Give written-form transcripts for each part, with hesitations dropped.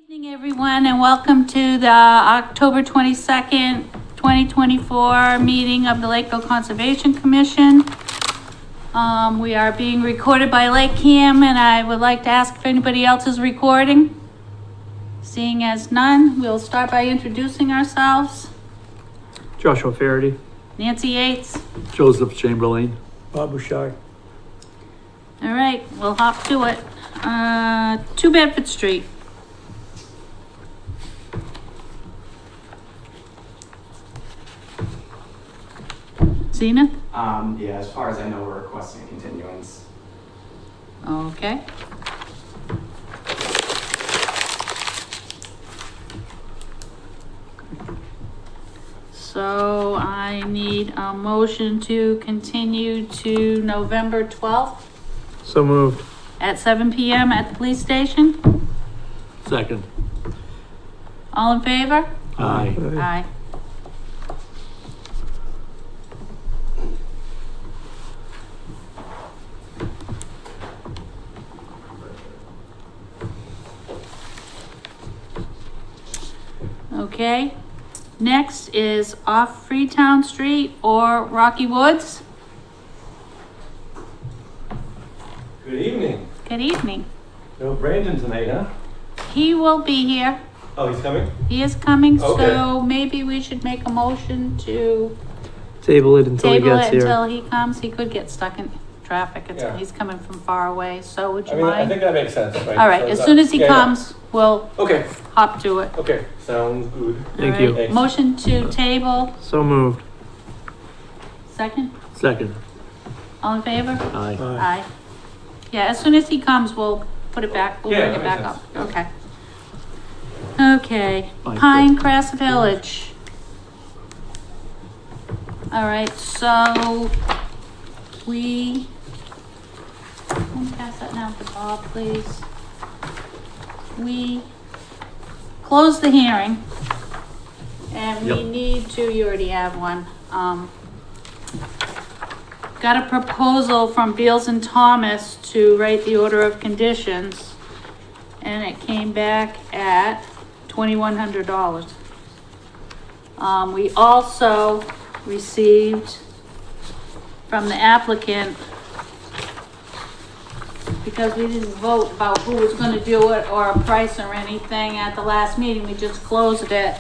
Evening, everyone, and welcome to the October 22nd, 2024 meeting of the Lakeville Conservation Commission. We are being recorded by Lake Cam, and I would like to ask if anybody else is recording. Seeing as none, we'll start by introducing ourselves. Joshua Faraday. Nancy Yates. Joseph Chamberlain. Bob Bouchard. All right, we'll hop to it. 2 Bedford Street. Zenith? Yeah, as far as I know, we're requesting a continuance. Okay. So I need a motion to continue to November 12th So moved. at 7 PM at the police station. Second. All in favor? Aye. Aye. Okay, next is off Freetown Street or Rocky Woods. Good evening. Good evening. No Brandon tonight, huh? He will be here. Oh, he's coming? He is coming, so Okay. maybe we should make a motion to Table it until he table gets it here. until he comes. He could get stuck in traffic until Yeah. he's coming from far away, so would I you mean, I mind? think that makes sense, right? All right, So as that- soon as he yeah, yeah. comes, we'll Okay, hop to it. okay, sounds good. Thank All you. right, Thanks. motion to table, So moved. second, Second. all in favor? Aye. Aye. Yeah, as soon as he comes, we'll put it back, we'll Yeah, bring it that back makes up. sense. Okay. Okay, Fine. Pinecrest Village. All right, so we, let me pass that now to Bob, please. We closed the hearing and we Yep. need to, you already have one, got a proposal from Beals and Thomas to write the order of conditions, and it came back at $2,100. We also received from the applicant, because we didn't vote about who was gonna do it or a price or anything at the last meeting, we just closed it,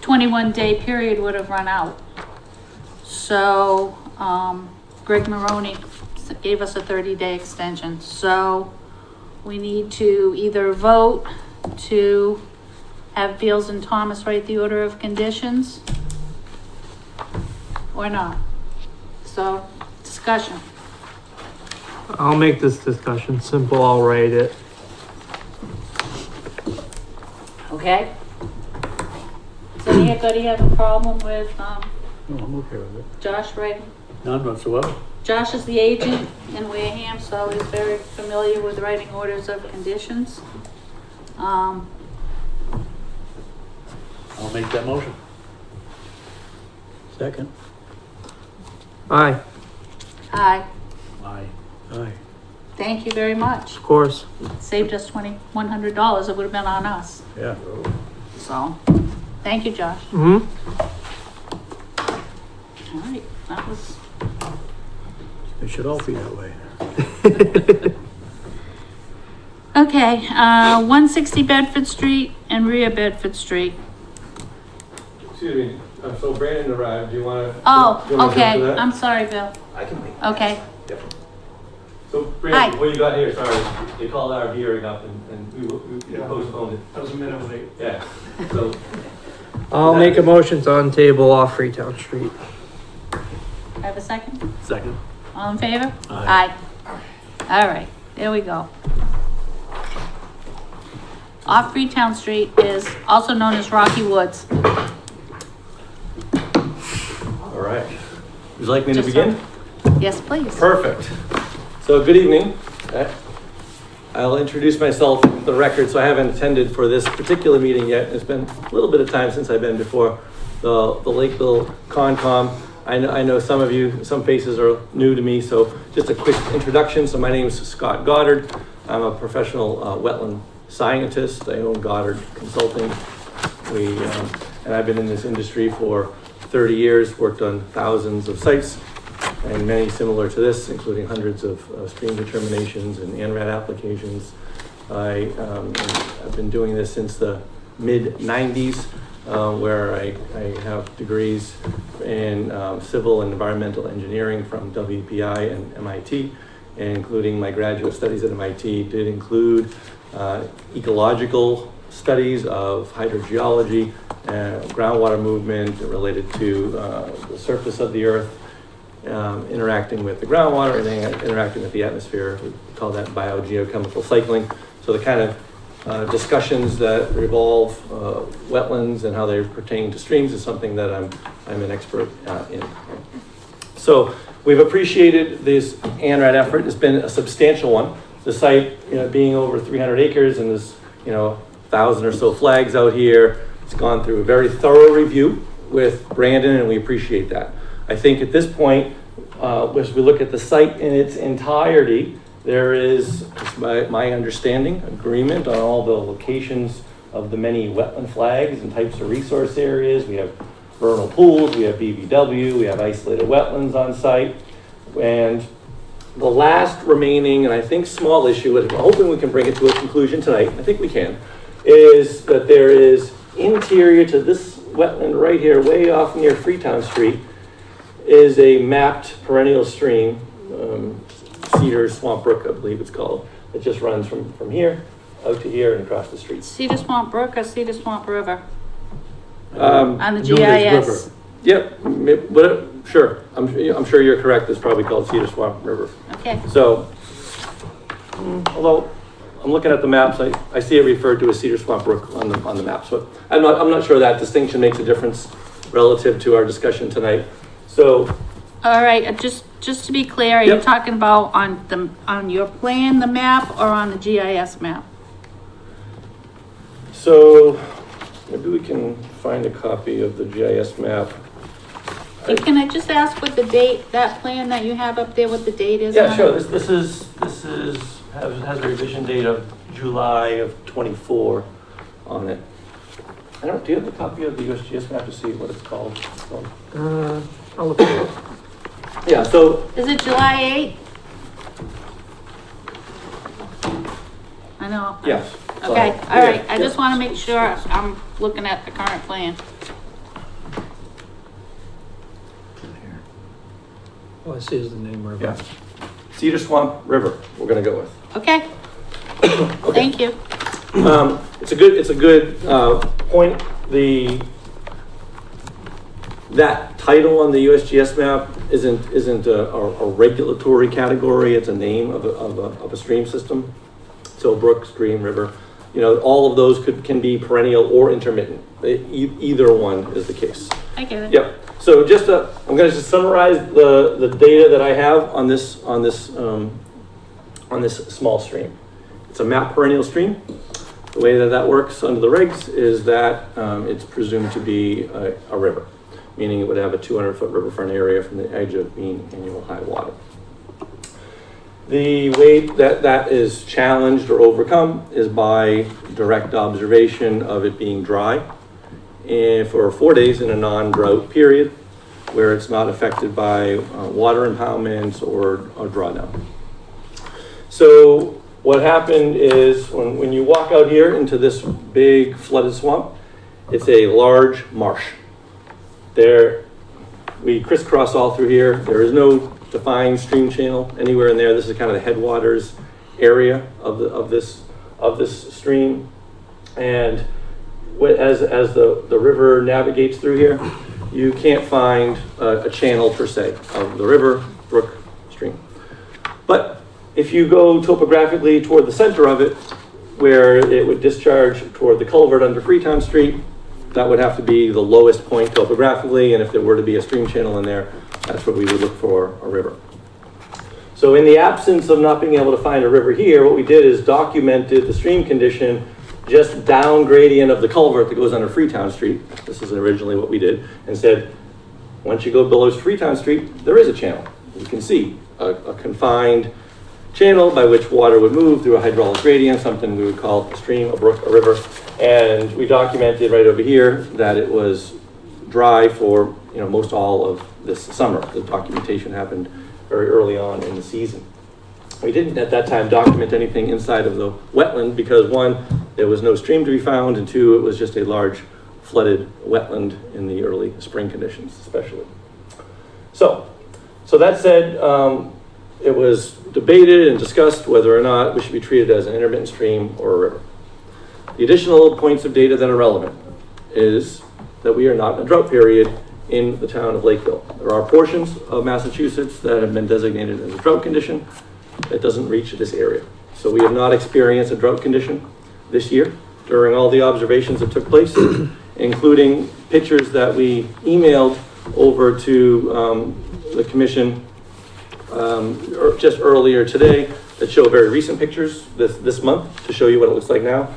21-day period would have run out. So, Greg Maroney gave us a 30-day extension, so we need to either vote to have Beals and Thomas write the order of conditions or not. So, discussion. I'll make this discussion simple. I'll write it. Okay? So anybody have a problem with, No, I'm okay with it. Josh writing? None whatsoever. Josh is the agent in Wareham, so he's very familiar with writing orders of conditions. I'll make that motion. Second. Aye, Aye. Aye. aye, Thank you very much. of course. Saved us $2,100. It would have been on us. Yeah. So, thank you, Josh. Mm-hmm. All right, that was, It should all be that way. okay, 160 Bedford Street and Rear Bedford Street. Excuse me, so Brandon arrived, do you wanna? Oh, do you wanna jump to okay, that? I'm sorry, Bill. I can wait. Okay, So Hi. Brandon, what you got here, sorry, they called our hearing up and we postponed it. That was a minute late. Yeah, so, I'll make a motion to untable off Freetown Street. I have a second? Second. All in favor? Aye. All right, there we go. Off Freetown Street is also known as Rocky Woods. all right. Would you like me to Just begin? Yes, please. Perfect. So good evening. I'll introduce myself for the record. So I haven't attended for this particular meeting yet. It's been a little bit of time since I've been before the Lakeville Concom. I know some of you, some faces are new to me, so just a quick introduction. So my name is Scott Goddard. I'm a professional wetland scientist. I own Goddard Consulting. And I've been in this industry for 30 years, worked on thousands of sites, and many similar to this, including hundreds of stream determinations and ANRAD applications. I've been doing this since the mid-90s, where I have degrees in civil and environmental engineering from WPI and MIT, including my graduate studies at MIT did include ecological studies of hydrogeology and groundwater movement related to the surface of the earth, interacting with the groundwater and interacting with the atmosphere. We call that biogeochemical cycling. So the kind of discussions that revolve wetlands and how they pertain to streams is something that I'm an expert in. So we've appreciated this ANRAD effort. It's been a substantial one. The site, being over 300 acres, and there's 1,000 or so flags out here. It's gone through a very thorough review with Brandon, and we appreciate that. I think at this point, as we look at the site in its entirety, there is, my understanding, agreement on all the locations of the many wetland flags and types of resource areas. We have vernal pools, we have BVW, we have isolated wetlands on site. And the last remaining, and I think small issue, and I'm hoping we can bring it to a conclusion tonight, I think we can, is that there is interior to this wetland right here, way off near Freetown Street, is a mapped perennial stream, Cedar Swamp Brook, I believe it's called. It just runs from here out to here and across the street. Cedar Swamp Brook or Cedar Swamp River? I On the know there's GIS. river. Yep, but sure, I'm sure you're correct. It's probably called Cedar Swamp River. Okay. So, although I'm looking at the maps, I see it referred to as Cedar Swamp Brook on the map. So I'm not sure that distinction makes a difference relative to our discussion tonight. So, All right, just to be clear, are you Yep. talking about on your plan, the map, or on the GIS map? so maybe we can find a copy of the GIS map. And can I just ask what the date, that plan that you have up there, what the date is? Yeah, on sure. it? This has a revision date of July of 24 on it. Do you have a copy of the USGS map to see what it's called? I'll look at it. Yeah, so, Is it July 8th? I know. yes. Okay, So, all right. I yeah. just want to make sure I'm looking at the current plan. All I see is the name river. Yeah. Cedar Swamp River, we're gonna go with. Okay, thank you. It's a good point. That title on the USGS map isn't a regulatory category. It's a name of a stream system. So brook, stream, river, all of those can be perennial or intermittent. Either one is the case. I get it. Yep. So I'm going to just summarize the data that I have on this small stream. It's a mapped perennial stream. The way that works under the regs is that it's presumed to be a river, meaning it would have a 200-foot riverfront area from the edge of mean annual high water. The way that is challenged or overcome is by direct observation of it being dry and for 4 days in a non-drought period where it's not affected by water impoundments or drawdown. So what happened is when you walk out here into this big flooded swamp, it's a large marsh. We crisscross all through here. There is no defined stream channel anywhere in there. This is kind of the headwaters area of this stream. And as the river navigates through here, you can't find a channel per se of the river, brook, stream. But if you go topographically toward the center of it, where it would discharge toward the culvert under Freetown Street, that would have to be the lowest point topographically, and if there were to be a stream channel in there, that's where we would look for a river. So in the absence of not being able to find a river here, what we did is documented the stream condition just down gradient of the culvert that goes under Freetown Street. This is originally what we did, and said, once you go below Freetown Street, there is a channel. You can see a confined channel by which water would move through a hydraulic gradient, something we would call a stream, a brook, a river. And we documented right over here that it was dry for, most all of this summer. The documentation happened very early on in the season. We didn't at that time document anything inside of the wetland because one, there was no stream to be found, and two, it was just a large flooded wetland in the early spring conditions, especially. So that said, it was debated and discussed whether or not we should be treated as an intermittent stream or a river. The additional points of data that are relevant is that we are not in a drought period in the town of Lakeville. There are portions of Massachusetts that have been designated as a drought condition that doesn't reach this area. So we have not experienced a drought condition this year during all the observations that took place, including pictures that we emailed over to the commission just earlier today that show very recent pictures this month to show you what it looks like now.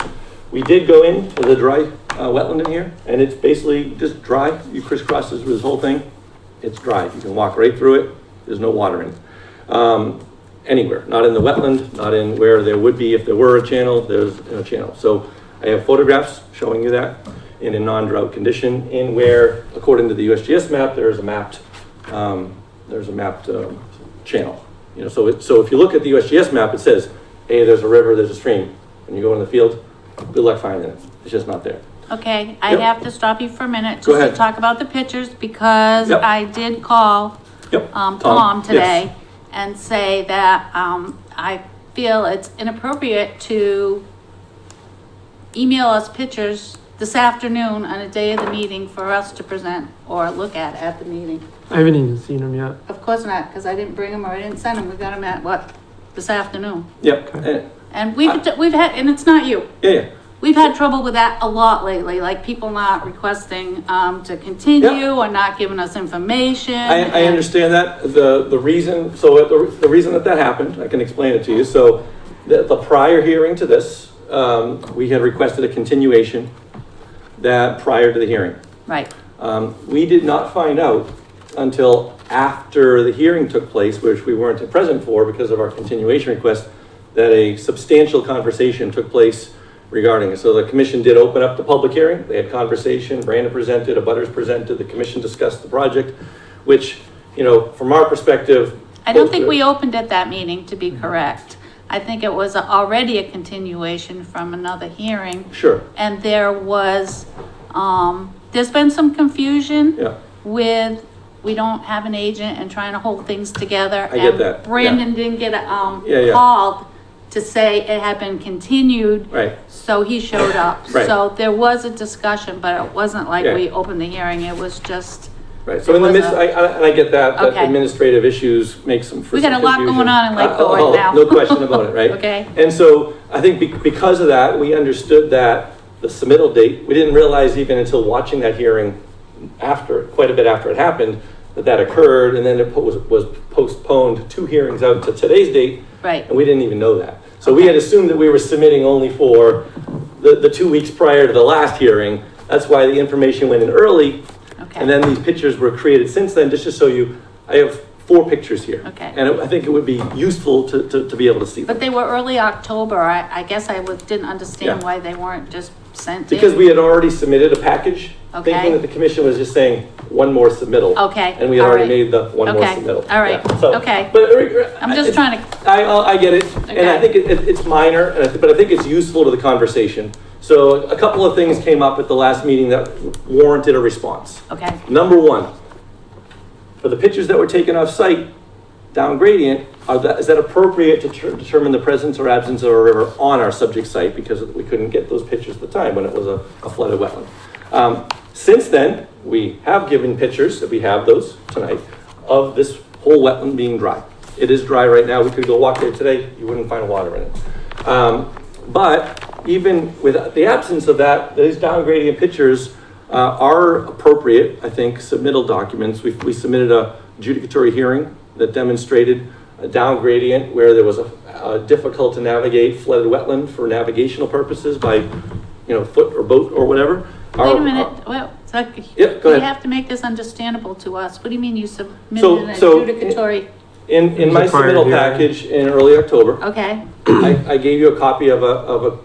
We did go into the dry wetland in here, and it's basically just dry. You crisscross this whole thing, it's dry. You can walk right through it. There's no water in it. Anywhere, not in the wetland, not in where there would be if there were a channel, there's a channel. So I have photographs showing you that in a non-drought condition in where, according to the USGS map, there's a mapped channel. So if you look at the USGS map, it says, hey, there's a river, there's a stream. When you go in the field, good luck finding it. It's just not there. Okay, I Yep. have to stop you for a minute just Go ahead. to talk about the pictures because Yep. I did call Tom Tom, today yes. and say that I feel it's inappropriate to email us pictures this afternoon on a day of the meeting for us to present or look at the meeting. I haven't even seen them yet. Of course not, because I didn't bring them or I didn't send them. We got them at this afternoon. Yep. Okay. And we've had, and it's not you. Yeah. We've had trouble with that a lot lately, like people not requesting to continue or not giving us information. I understand that. The reason, the reason that happened, I can explain it to you. So the prior hearing to this, we had requested a continuation that prior to the hearing. Right. We did not find out until after the hearing took place, which we weren't present for because of our continuation request, that a substantial conversation took place regarding it. So the commission did open up the public hearing. They had conversation, Brandon presented, abutters presented, the commission discussed the project, which, from our perspective. I don't think we opened at that meeting, to be correct. I think it was already a continuation from another hearing. Sure. And there was, there's been some confusion Yeah. with, we don't have an agent and trying to hold things together. I get that, And Brandon didn't get Yeah. called to say it had been continued. Right. So he showed up. Right. So there was a discussion, but it wasn't like Yeah. we opened the hearing. It was just, Right, so in the was midst, a- I get that, but Okay. administrative issues make some, for We some got a lot confusion. going on in Lakeville right now. No question about it, right? Okay. And so I think because of that, we understood that the submittal date, we didn't realize even until watching that hearing quite a bit after it happened, that occurred, and then it was postponed 2 hearings out to today's date, right. and we didn't even know that. So we Okay. had assumed that we were submitting only for the 2 weeks prior to the last hearing. That's why the information went in early. Okay. And then these pictures were created since then, just to show you, I have 4 pictures here. Okay. And I think it would be useful to be able to see them. But they were early October. I guess I didn't understand Yeah. why they weren't just sent in. Because we had already submitted a package, Okay. thinking that the commission was just saying one more submittal. Okay, And we had all already right. made the one more Okay, submittal. all right, Yeah. So, okay. But I'm just trying to, I get it, and I Okay. think it's minor, but I think it's useful to the conversation. So a couple of things came up at the last meeting that warranted a response. okay, Number one, for the pictures that were taken off site, down gradient, is that appropriate to determine the presence or absence of a river on our subject site, because we couldn't get those pictures at the time when it was a flooded wetland. Since then, we have given pictures, that we have those tonight, of this whole wetland being dry. It is dry right now. We could go walk there today, you wouldn't find water in it. But even with the absence of that, these down gradient pictures are appropriate, I think, submittal documents. We submitted a adjudicatory hearing that demonstrated a down gradient where there was a difficult to navigate flooded wetland for navigational purposes by, foot or boat or whatever. wait a minute, well, it's like, Yep, go you ahead. have to make this understandable to us. What do you mean you submitted So- an so- adjudicatory In my Is it prior submittal hearing? package in early October, Okay. I gave you a copy of a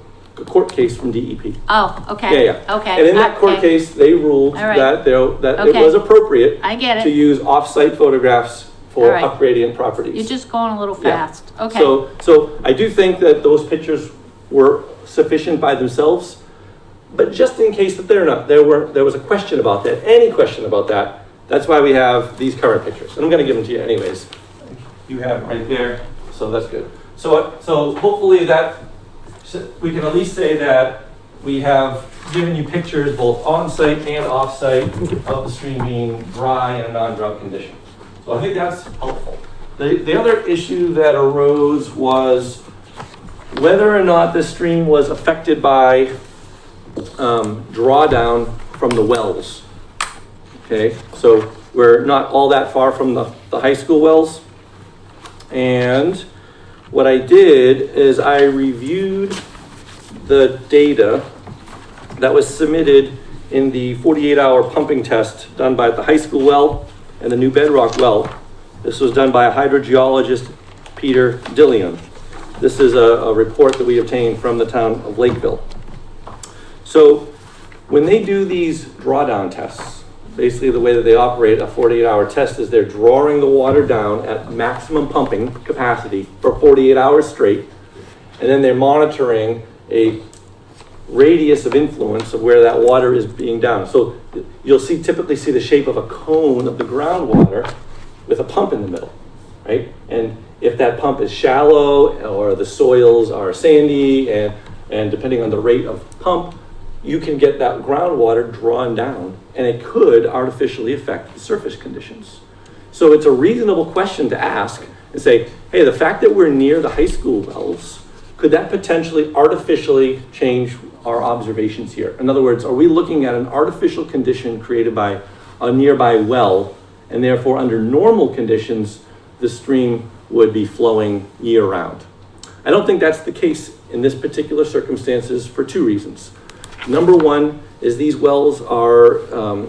court case from DEP. Oh, okay. Yeah, yeah. Okay. And in that court Okay. case, they ruled All right. that that it Okay. was appropriate I get to it. use off-site photographs for All right. upgradient properties. You're just going a little Yeah. fast. Okay. So I do think that those pictures were sufficient by themselves, but just in case that they're not, there was a question about that, any question about that, that's why we have these current pictures. And I'm gonna give them to you anyways. You have it right there, so that's good. So hopefully that, we can at least say that we have given you pictures both on-site and off-site of the stream being dry and a non-drought condition. So I think that's helpful. The other issue that arose was whether or not the stream was affected by drawdown from the wells. Okay, so we're not all that far from the high school wells. And what I did is I reviewed the data that was submitted in the 48-hour pumping test done by the high school well and the new bedrock well. This was done by a hydrogeologist, Peter Dillion. This is a report that we obtained from the town of Lakeville. So when they do these drawdown tests, basically the way that they operate a 48-hour test is they're drawing the water down at maximum pumping capacity for 48 hours straight, and then they're monitoring a radius of influence of where that water is being down. So you'll typically see the shape of a cone of the groundwater with a pump in the middle, right? And if that pump is shallow or the soils are sandy and depending on the rate of pump, you can get that groundwater drawn down and it could artificially affect the surface conditions. So it's a reasonable question to ask and say, hey, the fact that we're near the high school wells, could that potentially artificially change our observations here? In other words, are we looking at an artificial condition created by a nearby well, and therefore under normal conditions, the stream would be flowing year round? I don't think that's the case in this particular circumstances for two reasons. Number one is these wells are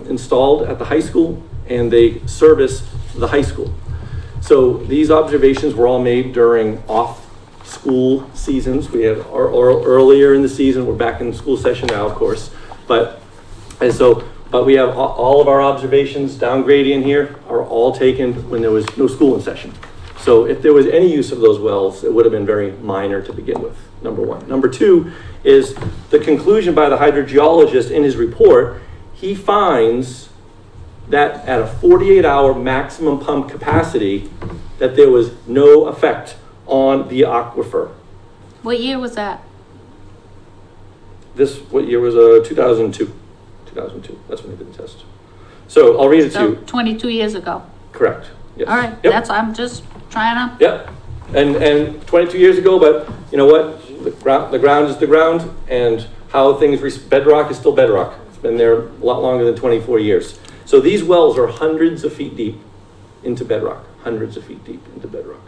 installed at the high school and they service the high school. So these observations were all made during off-school seasons. We had earlier in the season, we're back in school session now, of course. But we have all of our observations down gradient here are all taken when there was no school in session. So if there was any use of those wells, it would have been very minor to begin with, number one. Number two is the conclusion by the hydrogeologist in his report. He finds that at a 48-hour maximum pump capacity, that there was no effect on the aquifer. What year was that? What year was 2002? 2002, that's when they did the test. So I'll read it to So you. 22 years ago. Correct, yes. All right, Yep. I'm just trying to, Yep, and 22 years ago, but you know what? The ground is the ground, and how bedrock is still bedrock. It's been there a lot longer than 24 years. So these wells are hundreds of feet deep into bedrock, hundreds of feet deep into bedrock.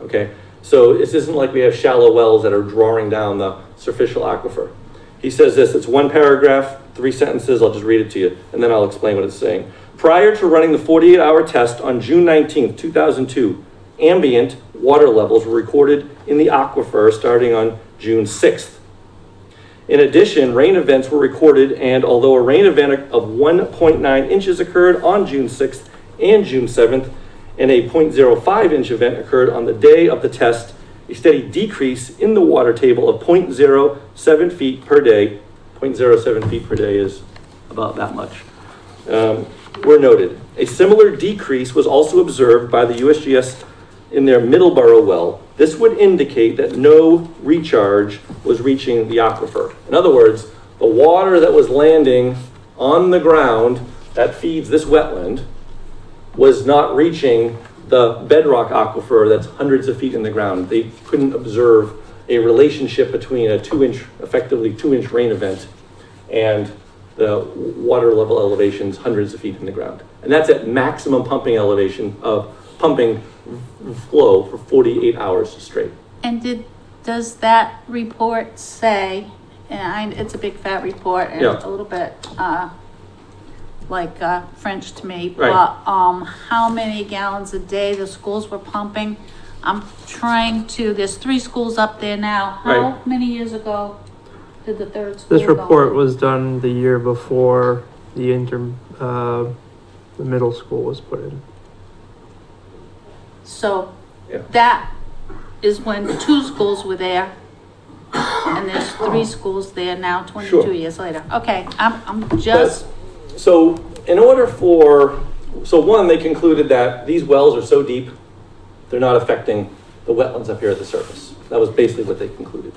Okay, so this isn't like we have shallow wells that are drawing down the superficial aquifer. He says this, it's one paragraph, 3 sentences, I'll just read it to you, and then I'll explain what it's saying. Prior to running the 48-hour test on June 19th, 2002, ambient water levels were recorded in the aquifer starting on June 6th. In addition, rain events were recorded, and although a rain event of 1.9 inches occurred on June 6th and June 7th, and a 0.05 inch event occurred on the day of the test, a steady decrease in the water table of 0.07 feet per day, 0.07 feet per day is about that much, were noted. A similar decrease was also observed by the USGS in their Middleborough well. This would indicate that no recharge was reaching the aquifer. In other words, the water that was landing on the ground that feeds this wetland was not reaching the bedrock aquifer that's hundreds of feet in the ground. They couldn't observe a relationship between a effectively 2-inch rain event and the water level elevations hundreds of feet in the ground. And that's at maximum pumping elevation of pumping flow for 48 hours straight. and does that report say, and it's a big fat report and Yeah. a little bit like, French to me. Right. But, how many gallons a day the schools were pumping? I'm trying to, there's 3 schools up there now. How Right. many years ago did the third school This go report in? was done the year before the middle school was put in. So Yeah. that is when 2 schools were there, and there's 3 schools there now, 22 Sure. years later. Okay, I'm just, So in order for, so one, they concluded that these wells are so deep, they're not affecting the wetlands up here at the surface. That was basically what they concluded.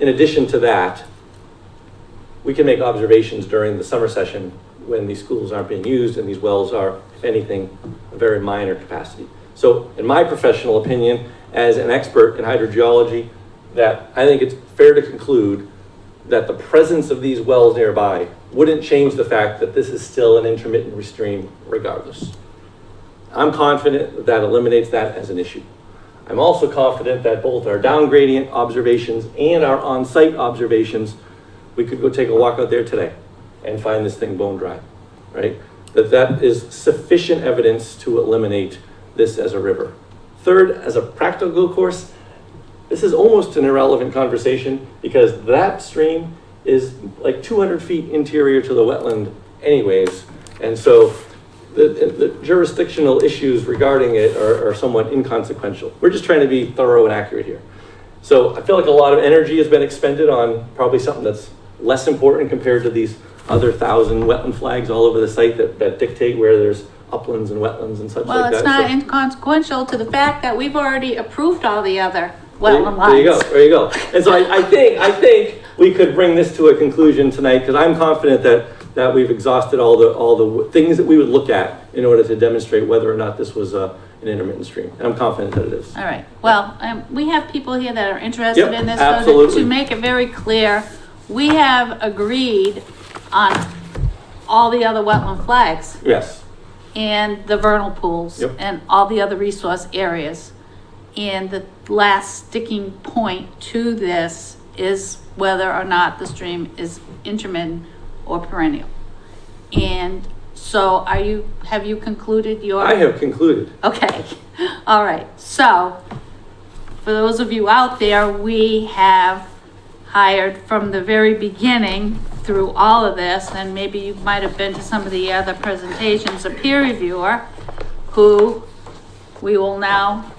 In addition to that, we can make observations during the summer session when these schools aren't being used and these wells are, if anything, a very minor capacity. So in my professional opinion, as an expert in hydrogeology, that I think it's fair to conclude that the presence of these wells nearby wouldn't change the fact that this is still an intermittent stream regardless. I'm confident that eliminates that as an issue. I'm also confident that both our down gradient observations and our on-site observations, we could go take a walk out there today and find this thing bone dry, right? That is sufficient evidence to eliminate this as a river. Third, as a practical course, this is almost an irrelevant conversation because that stream is like 200 feet interior to the wetland anyways. And so the jurisdictional issues regarding it are somewhat inconsequential. We're just trying to be thorough and accurate here. So I feel like a lot of energy has been expended on probably something that's less important compared to these other 1,000 wetland flags all over the site that dictate where there's uplands and wetlands and such well, like it's that. not inconsequential to the fact that we've already approved all the other There wetland lines. you go, there you go. And so I think we could bring this to a conclusion tonight because I'm confident that we've exhausted all the things that we would look at in order to demonstrate whether or not this was an intermittent stream. And I'm confident that it is. All right, well, we have people here that are interested Yep, in this. absolutely. So to make it very clear, we have agreed on all the other wetland flags Yes, and the vernal pools Yep. and all the other resource areas. And the last sticking point to this is whether or not the stream is intermittent or perennial. And so have you concluded your? I have concluded. Okay, all right. So for those of you out there, we have hired from the very beginning through all of this, and maybe you might have been to some of the other presentations, a peer reviewer who we will now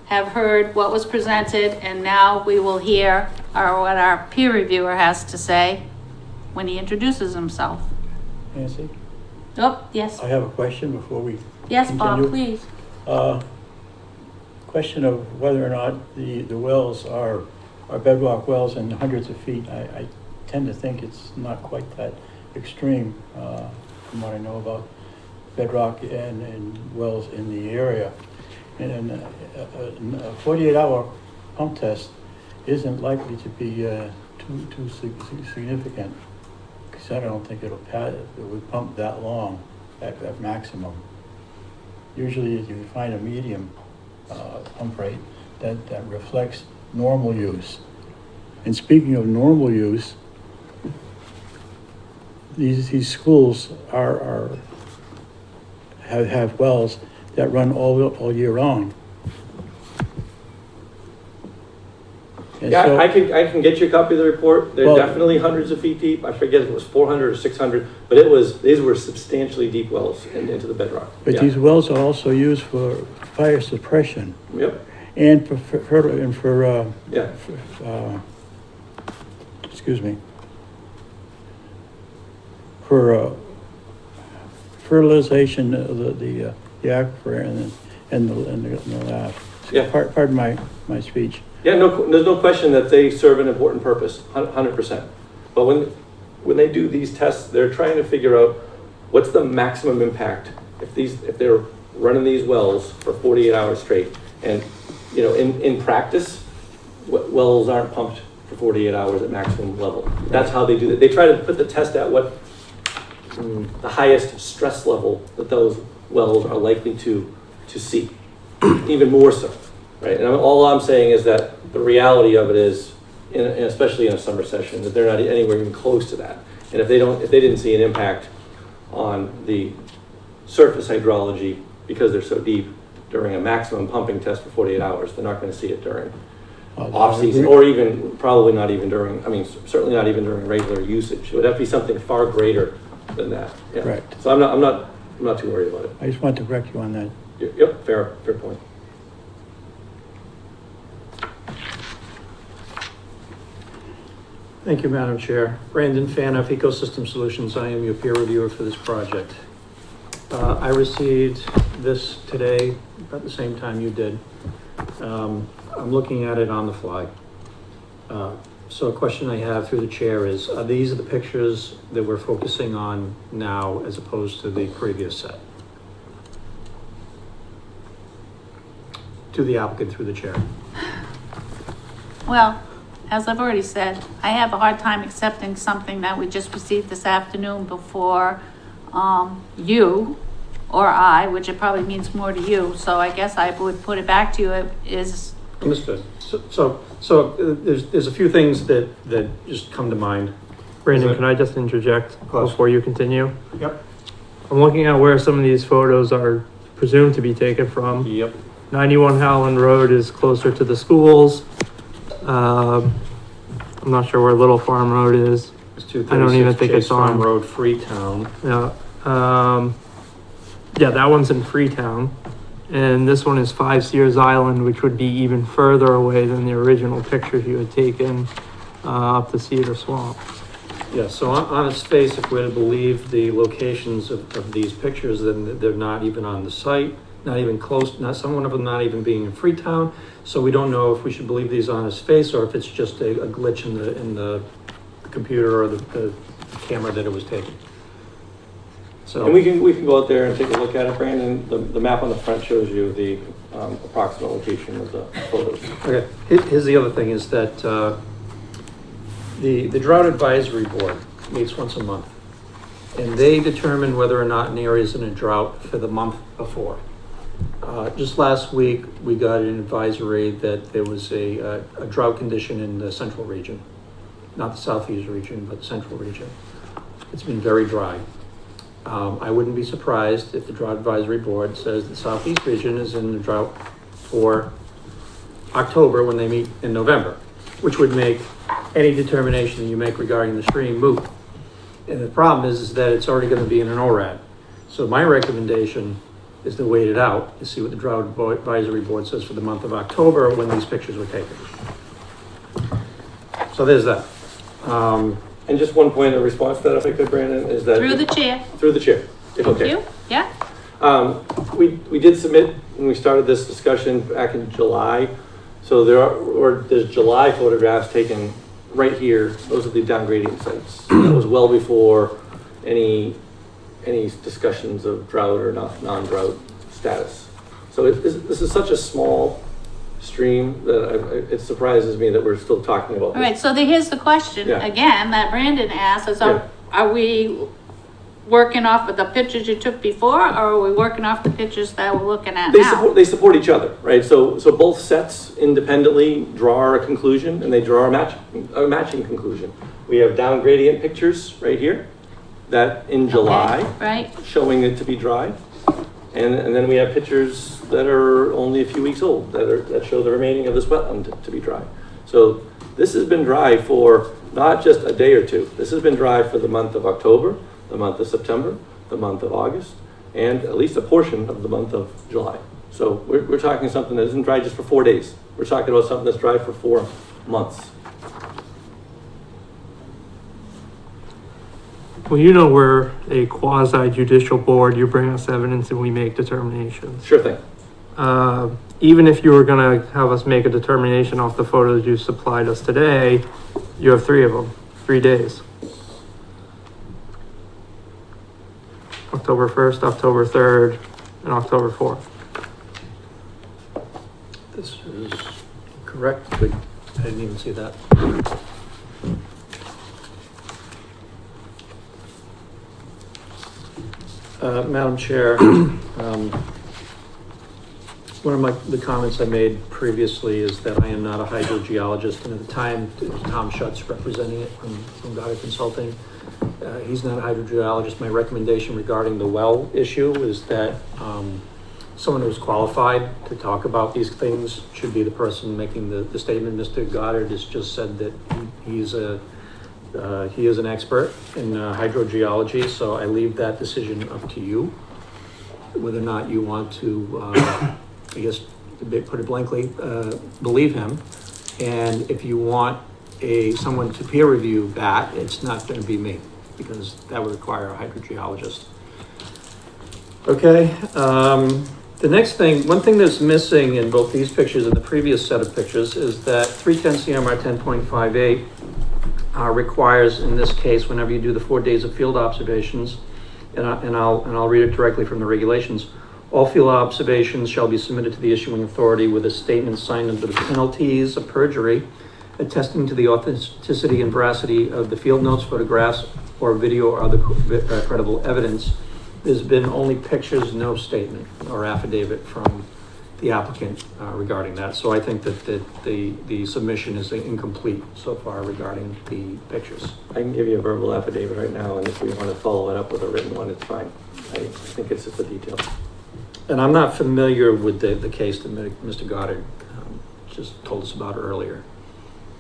have heard what was presented, and now we will hear what our peer reviewer has to say when he introduces himself. Nancy, Oh, yes, I have a question before we yes, Bob, continue. please. Question of whether or not the wells are bedrock wells and hundreds of feet. I tend to think it's not quite that extreme from what I know about bedrock and wells in the area. And a 48-hour pump test isn't likely to be too significant, because I don't think it would pump that long at maximum. Usually you find a medium pump rate that reflects normal use. And speaking of normal use, these schools have wells that run all year long. And Yeah, so- I can get you a copy of the report. They're Well- definitely hundreds of feet deep. I forget if it was 400 or 600, but these were substantially deep wells into the bedrock. But Yeah. these wells are also used for fire suppression Yep, and yeah. for fertilization of the aquifer and the land. Yeah. Pardon my speech. Yeah, there's no question that they serve an important purpose, 100%. But when they do these tests, they're trying to figure out what's the maximum impact if they're running these wells for 48 hours straight. And in practice, wells aren't pumped for 48 hours at maximum level. That's how they do that. They try to put the test at what the highest stress level that those wells are likely to see, even more so. Right, and all I'm saying is that the reality of it is, especially in a summer session, that they're not anywhere even close to that. And if they didn't see an impact on the surface hydrology because they're so deep during a maximum pumping test for 48 hours. They're not going to see it during off-season, or even, probably not even during, I mean, certainly not even during regular usage. It would have to be something far greater than that. Yeah. Correct. So I'm not too worried about it. I just want to correct you on that. Yep, fair point. Thank you, Madam Chair. Brandon Fanoff, Ecosystem Solutions. I am your peer reviewer for this project. I received this today about the same time you did. I'm looking at it on the fly. So a question I have through the chair is, these are the pictures that we're focusing on now as opposed to the previous set? To the applicant through the chair. Well, as I've already said, I have a hard time accepting something that we just received this afternoon before you or I, which it probably means more to you. So I guess I would put it back to you. It is. Understood. So there's a few things that just come to mind. Brandon, can I just interject course. before you continue? Yep. I'm looking at where some of these photos are presumed to be taken from. Yep. 91 Howland Road is closer to the schools. I'm not sure where Little Farm Road is. It's I don't even think it's Farm on. Road, Freetown. Yeah. Yeah, that one's in Freetown. And this one is 5 Sears Island, which would be even further away than the original pictures you had taken up the Cedar Swamp. Yeah, so on its face, if we're to believe the locations of these pictures, then they're not even on the site, not even close, not some of them not even being in Freetown. So we don't know if we should believe these on its face or if it's just a glitch in the computer or the camera that it was taken. So, And we can go out there and take a look at it, Brandon. The map on the front shows you the approximate location of the photos. okay, here's the other thing is that the Drought Advisory Board meets once a month. And they determine whether or not an area is in a drought for the month before. Just last week, we got an advisory that there was a drought condition in the central region, not the southeast region, but the central region. It's been very dry. I wouldn't be surprised if the Drought Advisory Board says the southeast region is in the drought for October when they meet in November, which would make any determination that you make regarding the stream moot. And the problem is that it's already going to be in an ORAD. So my recommendation is to wait it out to see what the Drought Advisory Board says for the month of October when these pictures were taken. So there's that. And just one point of response to that, if I could, Brandon, is that Through the chair. Through the chair, if Thank okay. you. Yeah. We did submit when we started this discussion back in July. So there's July photographs taken right here. Those are the downgrading sites. That was well before any discussions of drought or non-drought status. So this is such a small stream that it surprises me that we're still talking about this. All right. So here's the question Yeah. again that Brandon asked: is Yeah. are we working off of the pictures you took before, or are we working off the pictures that we're looking at now? They support each other, right? So both sets independently draw a conclusion, and they draw a matching conclusion. We have down gradient pictures right here, that in July, Okay, right? showing it to be dry, and then we have pictures that are only a few weeks old that show the remaining of this wetland to be dry. So this has been dry for not just a day or two. This has been dry for the month of October, the month of September, the month of August, and at least a portion of the month of July. So we're talking something that isn't dry just for 4 days. We're talking about something that's dry for 4 months. Well, you know, we're a quasi judicial board. You bring us evidence and we make determinations. Sure thing. Even if you were gonna have us make a determination off the photos you supplied us today, you have 3 of them, 3 days. October 1st, October 3rd, and October 4th. This is correct, but I didn't even see that. Madam Chair, one of the comments I made previously is that I am not a hydrogeologist, and at the time, it was Tom Schutz representing it from Goddard Consulting. He's not a hydrogeologist. My recommendation regarding the well issue is that someone who's qualified to talk about these things should be the person making the statement. Mr. Goddard has just said that he is an expert in hydrogeology, so I leave that decision up to you, whether or not you want to, I guess, to put it blankly, believe him. And if you want someone to peer review that, it's not going to be me, because that would require a hydrogeologist. Okay. The next thing, one thing that's missing in both these pictures and the previous set of pictures is that 310 CMR 10.58 requires, in this case, whenever you do the 4 days of field observations, and I'll read it directly from the regulations. All field observations shall be submitted to the issuing authority with a statement signed under the penalties of perjury, attesting to the authenticity and veracity of the field notes, photographs, or video or other credible evidence. There's been only pictures, no statement or affidavit from the applicant regarding that. So I think that the submission is incomplete so far regarding the pictures. I can give you a verbal affidavit right now, and if we want to follow it up with a written one, it's fine. I think it's just the details. And I'm not familiar with the case that Mr. Goddard just told us about earlier.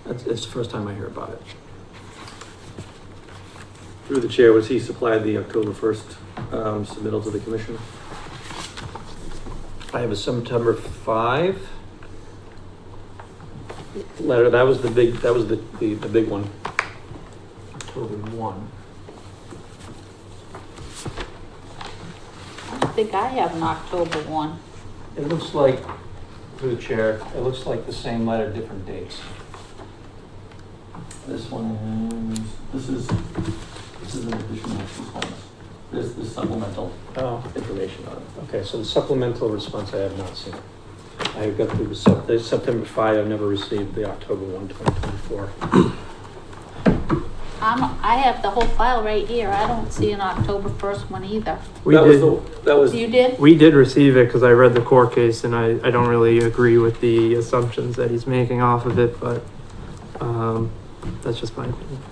It's the first time I hear about it. Through the chair, was he supplied the October 1st submittal to the commission? I have a September 5 letter. That was the big one. October 1. I don't think I have an October one. It looks like, through the chair, it looks like the same letter, different dates. This one is, this is an additional response. There's the supplemental information on it. Okay, so the supplemental response I have not seen. I got the September 5, I've never received the October 1, 2024. I have the whole file right here. I don't see an October 1st one either. You did? We did receive it because I read the court case, and I don't really agree with the assumptions that he's making off of it, but that's just my opinion.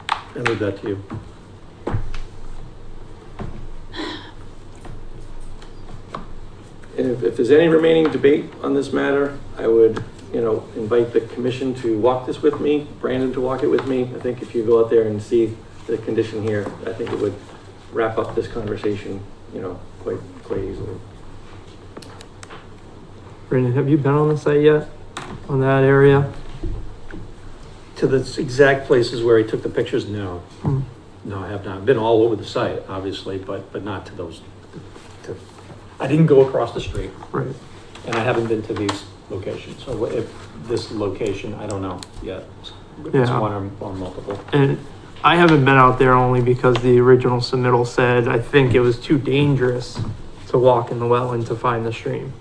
I leave that to you. And if there's any remaining debate on this matter, I would, invite the commission to walk this with me, Brandon to walk it with me. I think if you go out there and see the condition here, I think it would wrap up this conversation, quite easily. Brandon, have you been on the site yet? On that area? To the exact places where he took the pictures, no. No, I have not. I've been all over the site, obviously, but not to those. I didn't go across the street. Right. And I haven't been to these locations. So if this location, I don't know yet. If it's one or multiple. And I haven't been out there only because the original submittal said, I think it was too dangerous to walk in the well and to find the stream.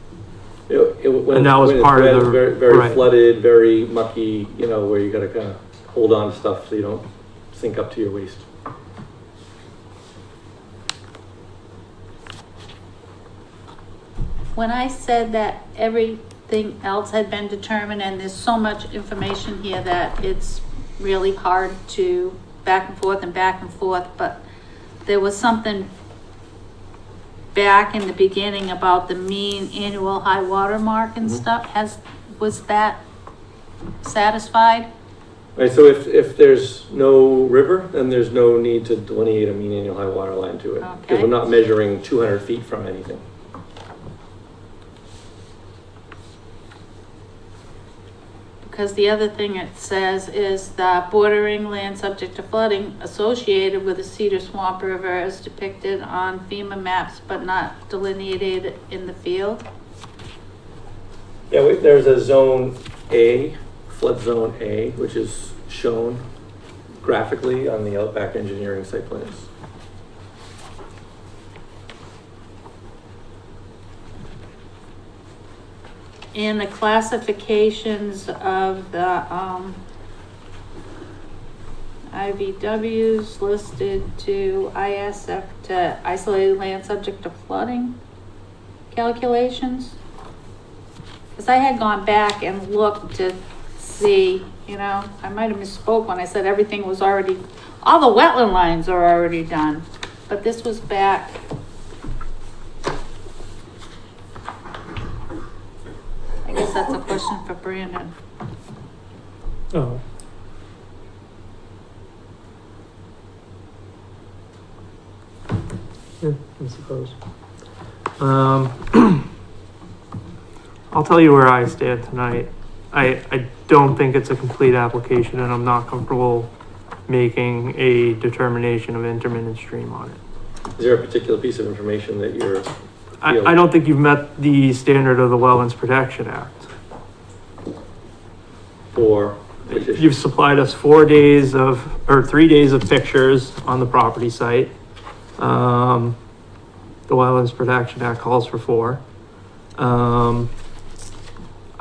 And that was part of the very right. flooded, very mucky, where you got to kind of hold on to stuff so you don't sink up to your waist. When I said that everything else had been determined, and there's so much information here that it's really hard to back and forth, but there was something back in the beginning about the mean annual high water mark and stuff. Was that satisfied? Right, so if there's no river, then there's no need to delineate a mean annual high water line to it. Because Okay. we're not measuring 200 feet from anything. Because the other thing it says is that bordering land subject to flooding associated with the Cedar Swamp River is depicted on FEMA maps but not delineated in the field. Yeah, there's a zone A, flood zone A, which is shown graphically on the Outback Engineering site plans. And the classifications of the IVWs listed to ISF to isolated land subject to flooding calculations. Because I had gone back and looked to the, you know, I might have misspoke when I said everything was already, all the wetland lines are already done, but this was back. I guess that's a question for Brandon. Oh. Yeah, I suppose. I'll tell you where I stand tonight. I don't think it's a complete application, and I'm not comfortable making a determination of intermittent stream on it. Is there a particular piece of information that you're? I don't think you've met the standard of the Wetlands Protection Act. For which issue? You've supplied us 3 days of pictures on the property site. The Wetlands Protection Act calls for 4.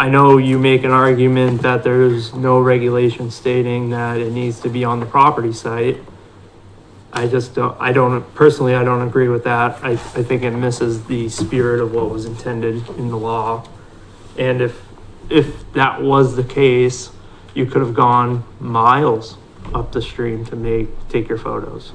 I know you make an argument that there's no regulation stating that it needs to be on the property site. I don't personally agree with that. I think it misses the spirit of what was intended in the law. And if that was the case, you could have gone miles up the stream to take your photos.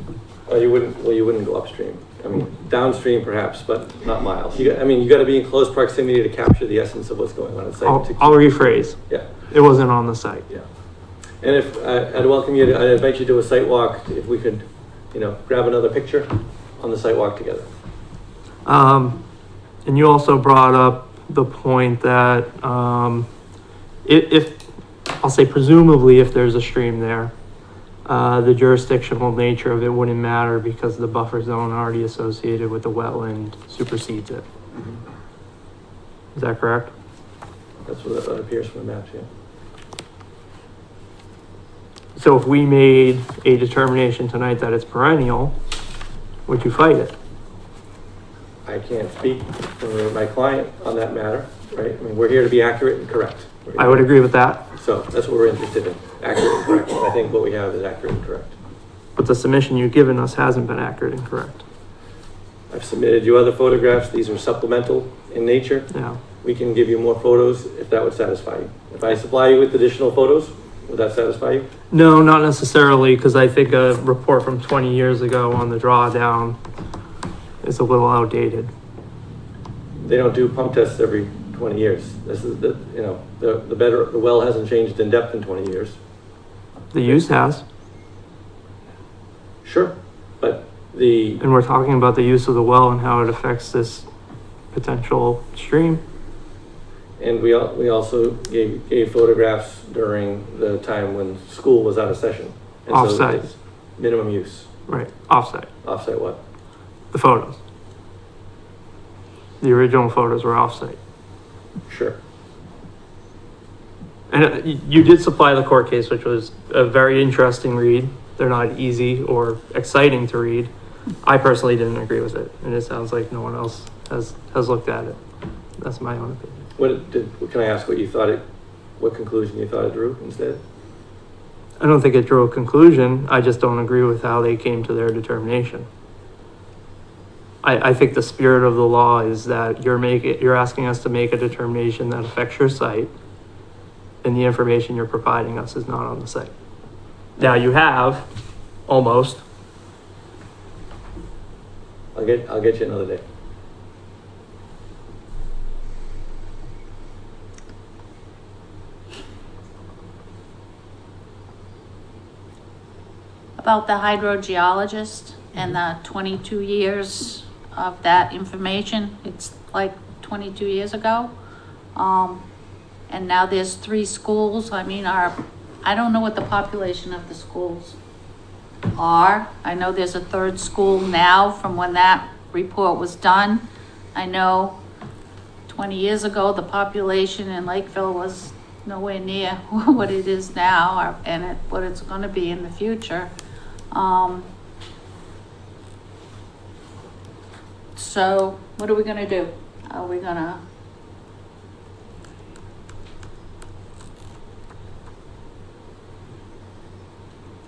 You wouldn't go upstream. I mean, downstream perhaps, but not miles. You got to be in close proximity to capture the essence of what's going on at site. I'll rephrase. Yeah. It wasn't on the site. Yeah. And if I'd welcome you I'd invite you to a site walk if we could, grab another picture on the site walk together. And you also brought up the point that if I'll say presumably if there's a stream there, the jurisdictional nature of it wouldn't matter because the buffer zone already associated with the wetland supersedes it. Is that correct? That's what that appears from the maps, yeah. So if we made a determination tonight that it's perennial, would you fight it? I can't speak for my client on that matter, right? I mean, we're here to be accurate and correct. I would agree with that, So that's what we're interested in, accurate and correct. I think what we have is accurate and correct. but the submission you've given us hasn't been accurate and correct. I've submitted you other photographs. These are supplemental in nature. Yeah. We can give you more photos if that would satisfy you. If I supply you with additional photos, would that satisfy you? No, not necessarily, because I think a report from 20 years ago on the drawdown is a little outdated. They don't do pump tests every 20 years. This is the well hasn't changed in depth in 20 years. The use has, Sure, but the, and we're talking about the use of the well and how it affects this potential stream. and we also gave photographs during the time when school was out of session. And so Offsite. it's minimum use. Right, offsite, Offsite what? the photos. The original photos were offsite. Sure. And you did supply the court case, which was a very interesting read. They're not easy or exciting to read. I personally didn't agree with it, and it sounds like no one else has looked at it. That's my own opinion. Can I ask what conclusion you thought it drew instead? I don't think it drew a conclusion. I just don't agree with how they came to their determination. I think the spirit of the law is that you're asking us to make a determination that affects your site, and the information you're providing us is not on the site. Now you have, almost. I'll get you another day. About the hydrogeologist and the 22 years of that information. It's like 22 years ago. And now there's 3 schools. I mean, I don't know what the population of the schools are. I know there's a 3rd school now from when that report was done. I know 20 years ago, the population in Lakeville was nowhere near what it is now and what it's going to be in the future. So what are we going to do? Are we going to...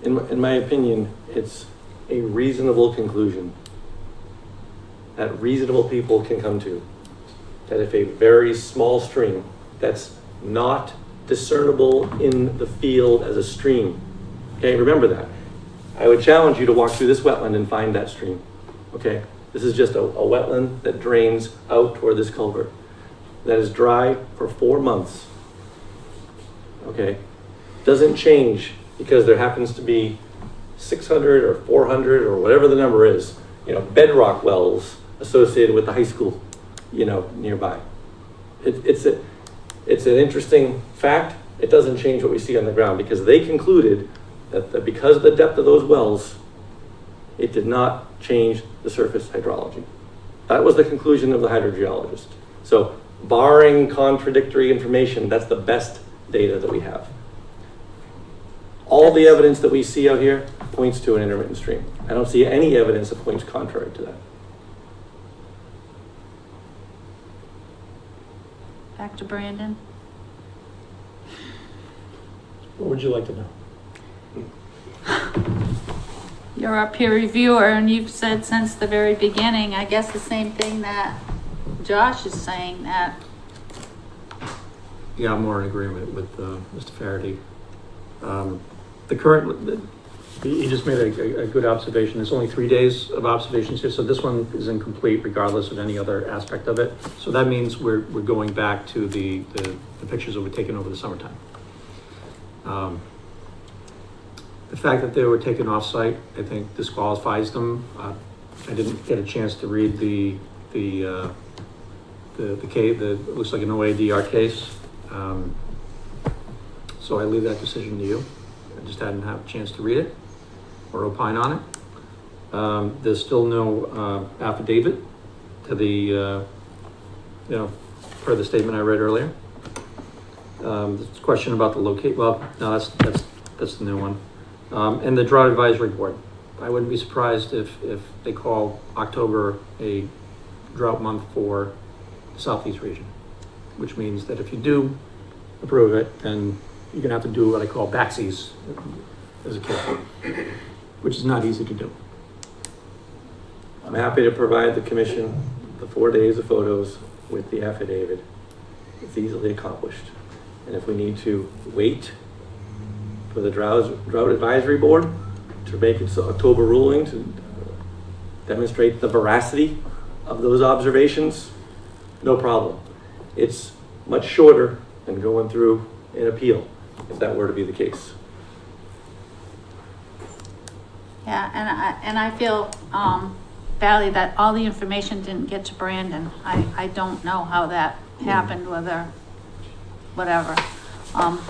In my opinion, it's a reasonable conclusion that reasonable people can come to, that if a very small stream that's not discernible in the field as a stream. Okay, remember that. I would challenge you to walk through this wetland and find that stream. Okay, this is just a wetland that drains out toward this culvert that is dry for 4 months. Okay, doesn't change because there happens to be 600 or 400 or whatever the number is, bedrock wells associated with the high school, nearby. It's an interesting fact. It doesn't change what we see on the ground because they concluded that because of the depth of those wells, it did not change the surface hydrology. That was the conclusion of the hydrogeologist. So barring contradictory information, that's the best data that we have. All the evidence that we see out here points to an intermittent stream. I don't see any evidence that points contrary to that. Back to Brandon. What would you like to know? You're our peer reviewer, and you've said since the very beginning, I guess the same thing that Josh is saying, that Yeah, I'm more in agreement with Mr. Faraday. The current, he just made a good observation. There's only 3 days of observations here, so this one is incomplete regardless of any other aspect of it. So that means we're going back to the pictures that were taken over the summertime. The fact that they were taken off-site, I think disqualifies them. I didn't get a chance to read the case, it looks like an OADR case. So I leave that decision to you. I just hadn't had a chance to read it or opine on it. There's still no affidavit to the, per the statement I read earlier. This question about the locate, well, no, that's the new one. And the drought advisory board. I wouldn't be surprised if they call October a drought month for the Southeast region, which means that if you do approve it, then you're gonna have to do what I call backsies as a kid, which is not easy to do. I'm happy to provide the commission the 4 days of photos with the affidavit. It's easily accomplished. And if we need to wait for the drought advisory board to make its October ruling to demonstrate the veracity of those observations, no problem. It's much shorter than going through an appeal, if that were to be the case. Yeah, and I feel badly that all the information didn't get to Brandon. I don't know how that happened, whatever.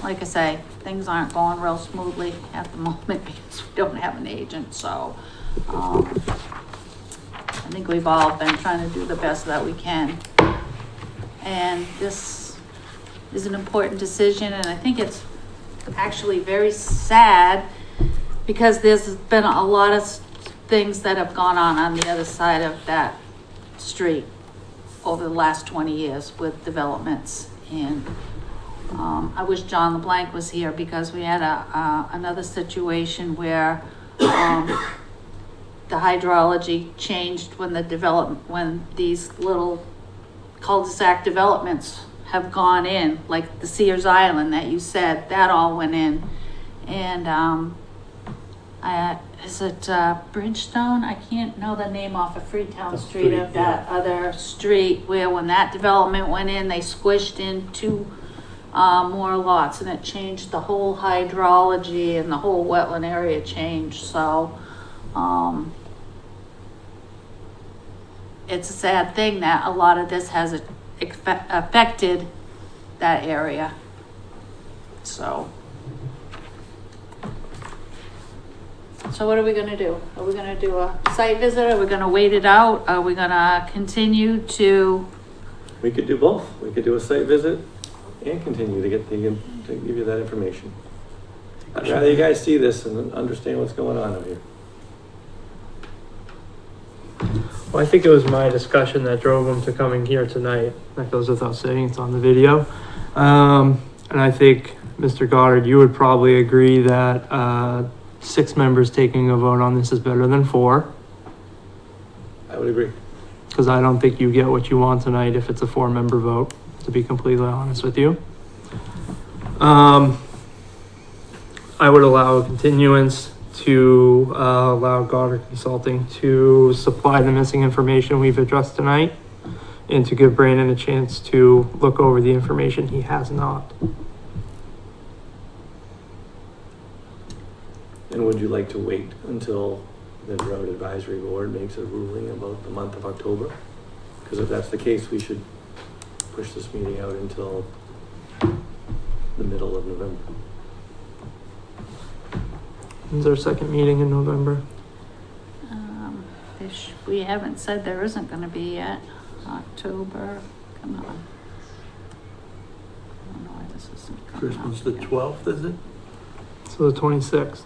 Like I say, things aren't going real smoothly at the moment because we don't have an agent, so I think we've all been trying to do the best that we can. And this is an important decision, and I think it's actually very sad because there's been a lot of things that have gone on the other side of that street over the last 20 years with developments. And I wish John LeBlanc was here because we had another situation where the hydrology changed when these little cul-de-sac developments have gone in, like the Sears Island that you said, that all went in. And is it Bridgestone? I can't know the name off of Freetown Street of that other street where when that development went in, they squished in two more lots, and it changed the whole hydrology, and the whole wetland area changed. So it's a sad thing that a lot of this has affected that area. So what are we gonna do? Are we gonna do a site visit? Are we gonna wait it out? Are we gonna continue to? We could do both. We could do a site visit and continue to give you that information. I'd rather you guys see this and understand what's going on over here. Well, I think it was my discussion that drove him to coming here tonight. That goes without saying, it's on the video. And I think, Mr. Goddard, you would probably agree that 6 members taking a vote on this is better than 4. I would agree. Because I don't think you get what you want tonight if it's a 4-member vote, to be completely honest with you. I would allow a continuance to, allow Goddard Consulting to supply the missing information we've addressed tonight and to give Brandon a chance to look over the information he has not. And would you like to wait until the Road Advisory Board makes a ruling about the month of October? Because if that's the case, we should push this meeting out until the middle of November. Is our second meeting in November? We haven't said there isn't gonna be yet. October, come on. I don't know why this isn't coming up Christmas the here. 12th, is it? So the 26th,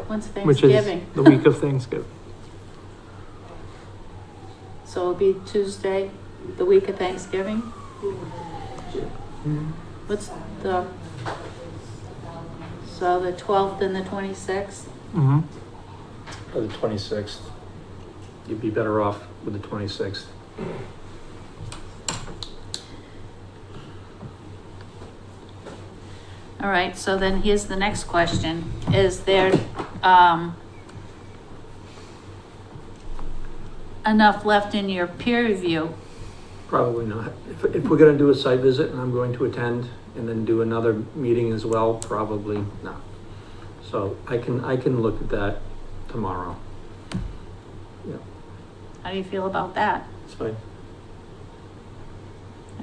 When's which is Thanksgiving? the week of Thanksgiving. So it'll be Tuesday, the week of Thanksgiving? What's so the 12th and the 26th? Mm-hmm. Or the 26th. You'd be better off with the 26th. All right, so then here's the next question. Is there, enough left in your peer review? Probably not. If we're gonna do a site visit and I'm going to attend and then do another meeting as well, probably not. So I can look at that tomorrow. Yeah. How do you feel about that? It's fine.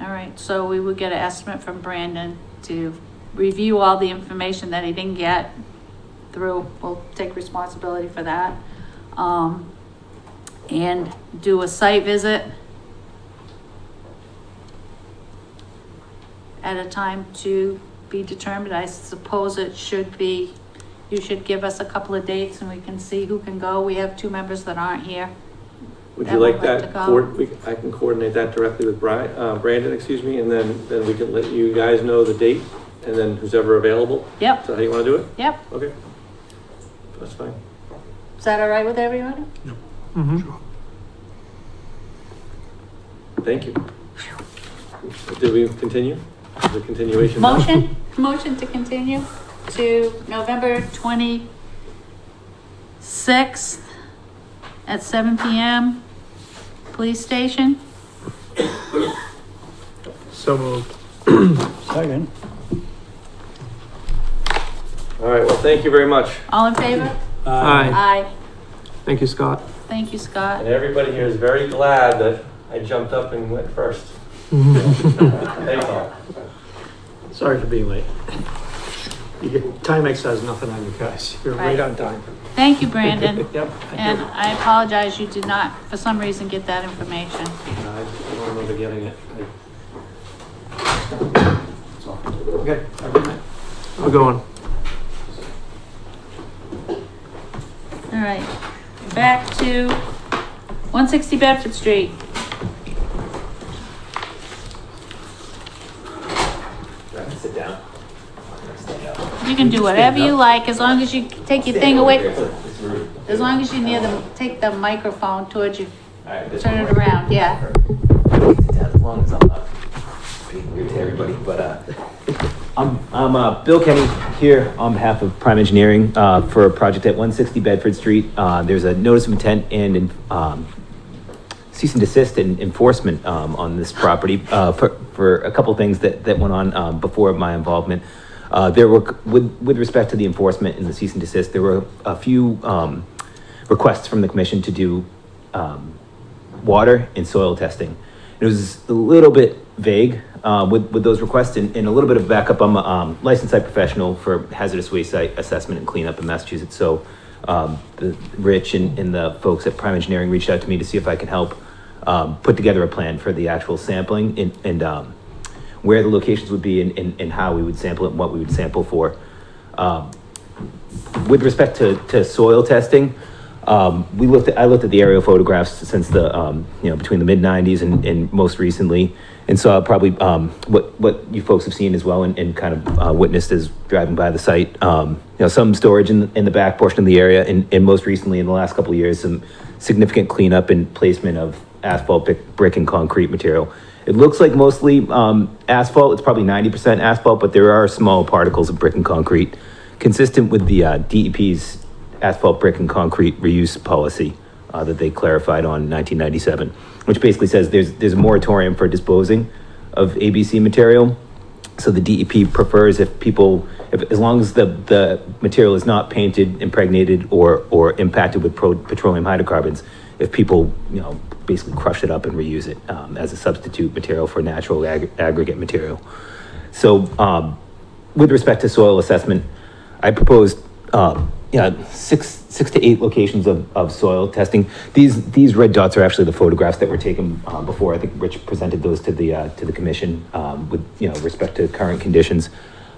All right, so we would get an estimate from Brandon to review all the information that he didn't get through. We'll take responsibility for that. And do a site visit at a time to be determined. I suppose it should be, you should give us a couple of dates and we can see who can go. We have 2 members that aren't here. Would That you like would like that? to go. I can coordinate that directly with Brandon, excuse me, and then we can let you guys know the date and then who's ever available. Yep, Is that how you want to do it? yep. Okay. That's fine. Is that all right with everybody? Mm-hmm. Thank you. Did we continue? The continuation? Motion to continue to November 26th at 7 PM, police station. So moved. Second. All right, well, thank you very much. All in favor? Aye. Aye. Thank you, Scott. Thank you, Scott. And everybody here is very glad that I jumped up and went first. Thanks all. Sorry for being late. Timex has nothing on you guys. You're right Right. on time. Thank you, Brandon. Yep. And I apologize, you did not, for some reason, get that information. I don't remember getting it. Okay. Have a good night. We're going. All right, back to 160 Bedford Street. Sit down. You can do whatever you like, as long as you take your thing away. As long as you take the microphone towards you, turn it around, yeah. As long as I'm not being weird to everybody, but I'm Bill Kenny here on behalf of Prime Engineering for a project at 160 Bedford Street. There's a notice of intent and cease and desist and enforcement on this property for a couple of things that went on before my involvement. There were, with respect to the enforcement and the cease and desist, there were a few requests from the commission to do water and soil testing. It was a little bit vague with those requests, and a little bit of backup. I'm a licensed site professional for hazardous waste site assessment and cleanup in Massachusetts. So Rich and the folks at Prime Engineering reached out to me to see if I can help put together a plan for the actual sampling and where the locations would be and how we would sample it and what we would sample for. With respect to soil testing, I looked at the aerial photographs since the between the mid 90s and most recently, and saw probably what you folks have seen as well and kind of witnessed as driving by the site. Some storage in the back portion of the area, and most recently in the last couple of years, some significant cleanup and placement of asphalt, brick and concrete material. It looks like mostly asphalt. It's probably 90% asphalt, but there are small particles of brick and concrete, consistent with the DEP's asphalt, brick, and concrete reuse policy that they clarified on 1997, which basically says there's a moratorium for disposing of ABC material. So the DEP prefers if as long as the material is not painted, impregnated, or impacted with petroleum hydrocarbons, if people, basically crush it up and reuse it as a substitute material for natural aggregate material. So with respect to soil assessment, I proposed 6 to 8 locations of soil testing. These red dots are actually the photographs that were taken before. I think Rich presented those to the commission with respect to current conditions.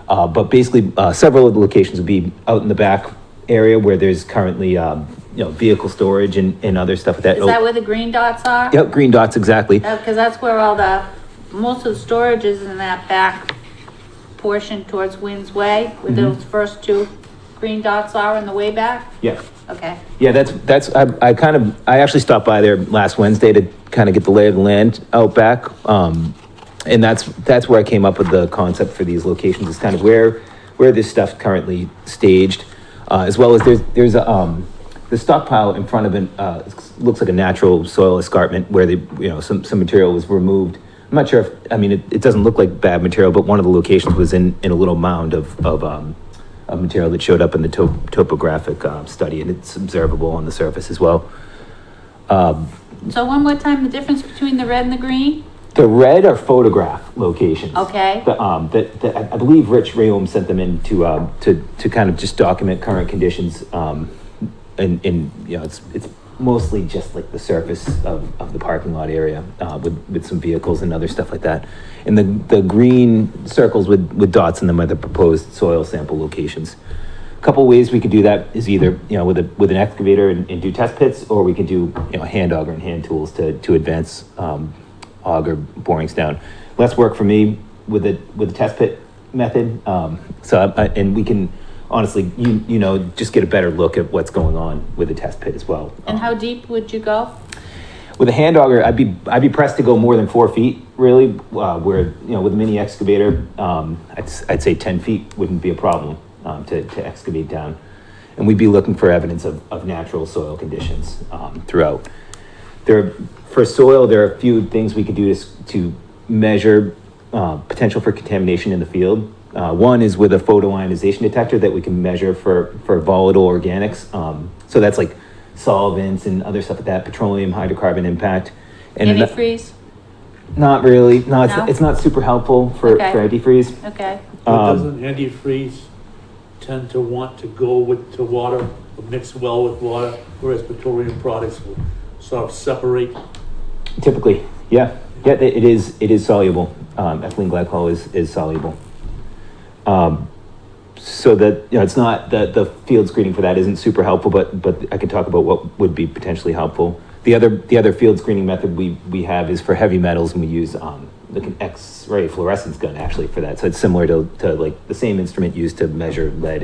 But basically, several of the locations would be out in the back area where there's currently vehicle storage and other stuff like that. Is that where the green dots are? Yep, green dots, exactly. Because that's where most of the storage is in that back portion towards Wynn's Way, where those first 2 green dots are on the way back? Yeah. Okay. Yeah, I actually stopped by there last Wednesday to kind of get the lay of the land out back. And that's where I came up with the concept for these locations, is kind of where this stuff currently staged, as well as there's the stockpile in front of it looks like a natural soil escarpment where some material was removed. I'm not sure it doesn't look like bad material, but one of the locations was in a little mound of material that showed up in the topographic study, and it's observable on the surface as well. So one more time, the difference between the red and the green? The red are photograph locations. Okay. That I believe Rich Rayom sent them in to kind of just document current conditions. And it's mostly just like the surface of the parking lot area with some vehicles and other stuff like that. And the green circles with dots in them are the proposed soil sample locations. A couple ways we could do that is either with an excavator and do test pits, or we could do hand auger and hand tools to advance auger borings down. Less work for me with the test pit method. And we can honestly just get a better look at what's going on with the test pit as well. And how deep would you go? With a hand auger, I'd be pressed to go more than 4 feet, really. Where with a mini excavator, I'd say 10 feet wouldn't be a problem to excavate down, and we'd be looking for evidence of natural soil conditions throughout. For soil, there are a few things we could do to measure potential for contamination in the field. One is with a photoionization detector that we can measure for volatile organics. So that's like solvents and other stuff like that, petroleum hydrocarbon impact. And Antifreeze? Not really. No, No? it's not super helpful for antifreeze. Okay. But doesn't antifreeze tend to want to go to water, or mix well with water, whereas petroleum products will sort of separate? Typically, yeah, it is soluble. Ethylene glycol is soluble. So that it's not the field screening for that isn't super helpful, but I can talk about what would be potentially helpful. The other field screening method we have is for heavy metals, and we use like an X-ray fluorescence gun actually for that. So it's similar to like the same instrument used to measure lead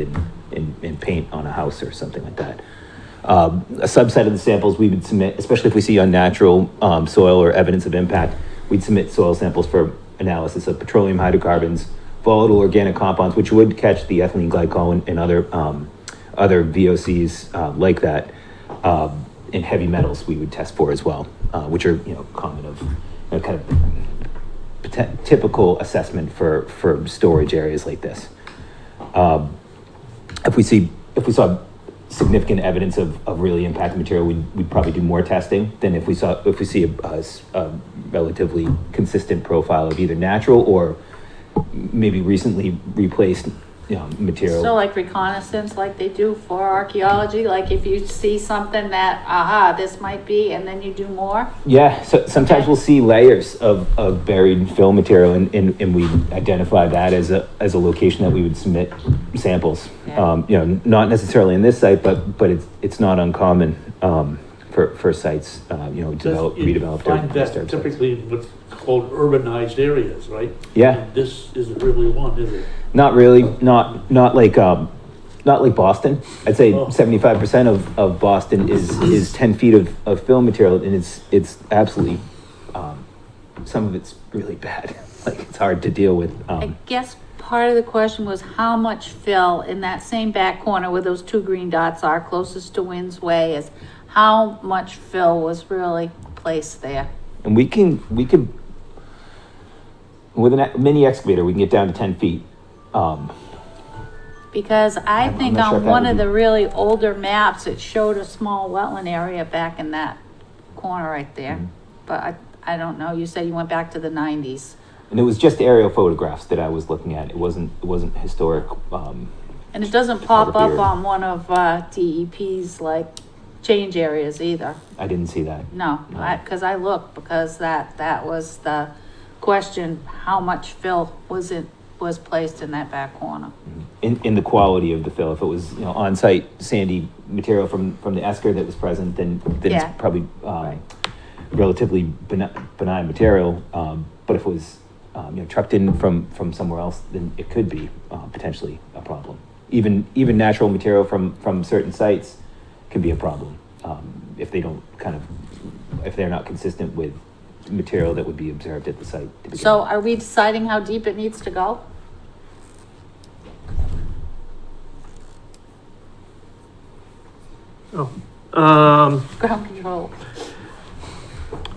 in paint on a house or something like that. A subset of the samples we would submit, especially if we see unnatural soil or evidence of impact, we'd submit soil samples for analysis of petroleum hydrocarbons, volatile organic compounds, which would catch the ethylene glycol and other VOCs like that, and heavy metals we would test for as well, which are common of kind of typical assessment for storage areas like this. If we saw significant evidence of really impacted material, we'd probably do more testing than if we see a relatively consistent profile of either natural or maybe recently replaced material. So like reconnaissance, like they do for archaeology, like if you see something that, this might be, and then you do more? Yeah, so sometimes we'll see layers of buried fill material, and we identify that as a location that we would submit samples. Yeah. Not necessarily in this site, but it's not uncommon for sites, redeveloped or Find that disturbed sites. typically what's called urbanized areas, right? Yeah. And this isn't really one, is it? Not really, not like Boston. I'd say 75% of Boston is 10 feet of fill material, and it's absolutely some of it's really bad. Like, it's hard to deal with. I guess part of the question was how much fill in that same back corner where those two green dots are closest to Wynn's Way is how much fill was really placed there? And we can, with a mini excavator, we can get down to 10 feet. Because I I'm think not sure on if that one would of be- the really older maps, it showed a small wetland area back in that corner right there. Mhm. But I don't know, you said you went back to the 90s. And it was just aerial photographs that I was looking at. It wasn't historic. And it doesn't pop up Photography or- on one of DEP's like change areas either. I didn't see that. No, No. because I looked, because that was the question, how much fill was placed in that back corner. In the quality of the fill. If it was, on-site sandy material from the esker that was present, then Yeah. it's probably Right. relatively benign material. But if it was trucked in from somewhere else, then it could be potentially a problem. Even natural material from certain sites can be a problem if they don't if they're not consistent with material that would be observed at the site. To begin So with. are we deciding how deep it needs to go? Ground control.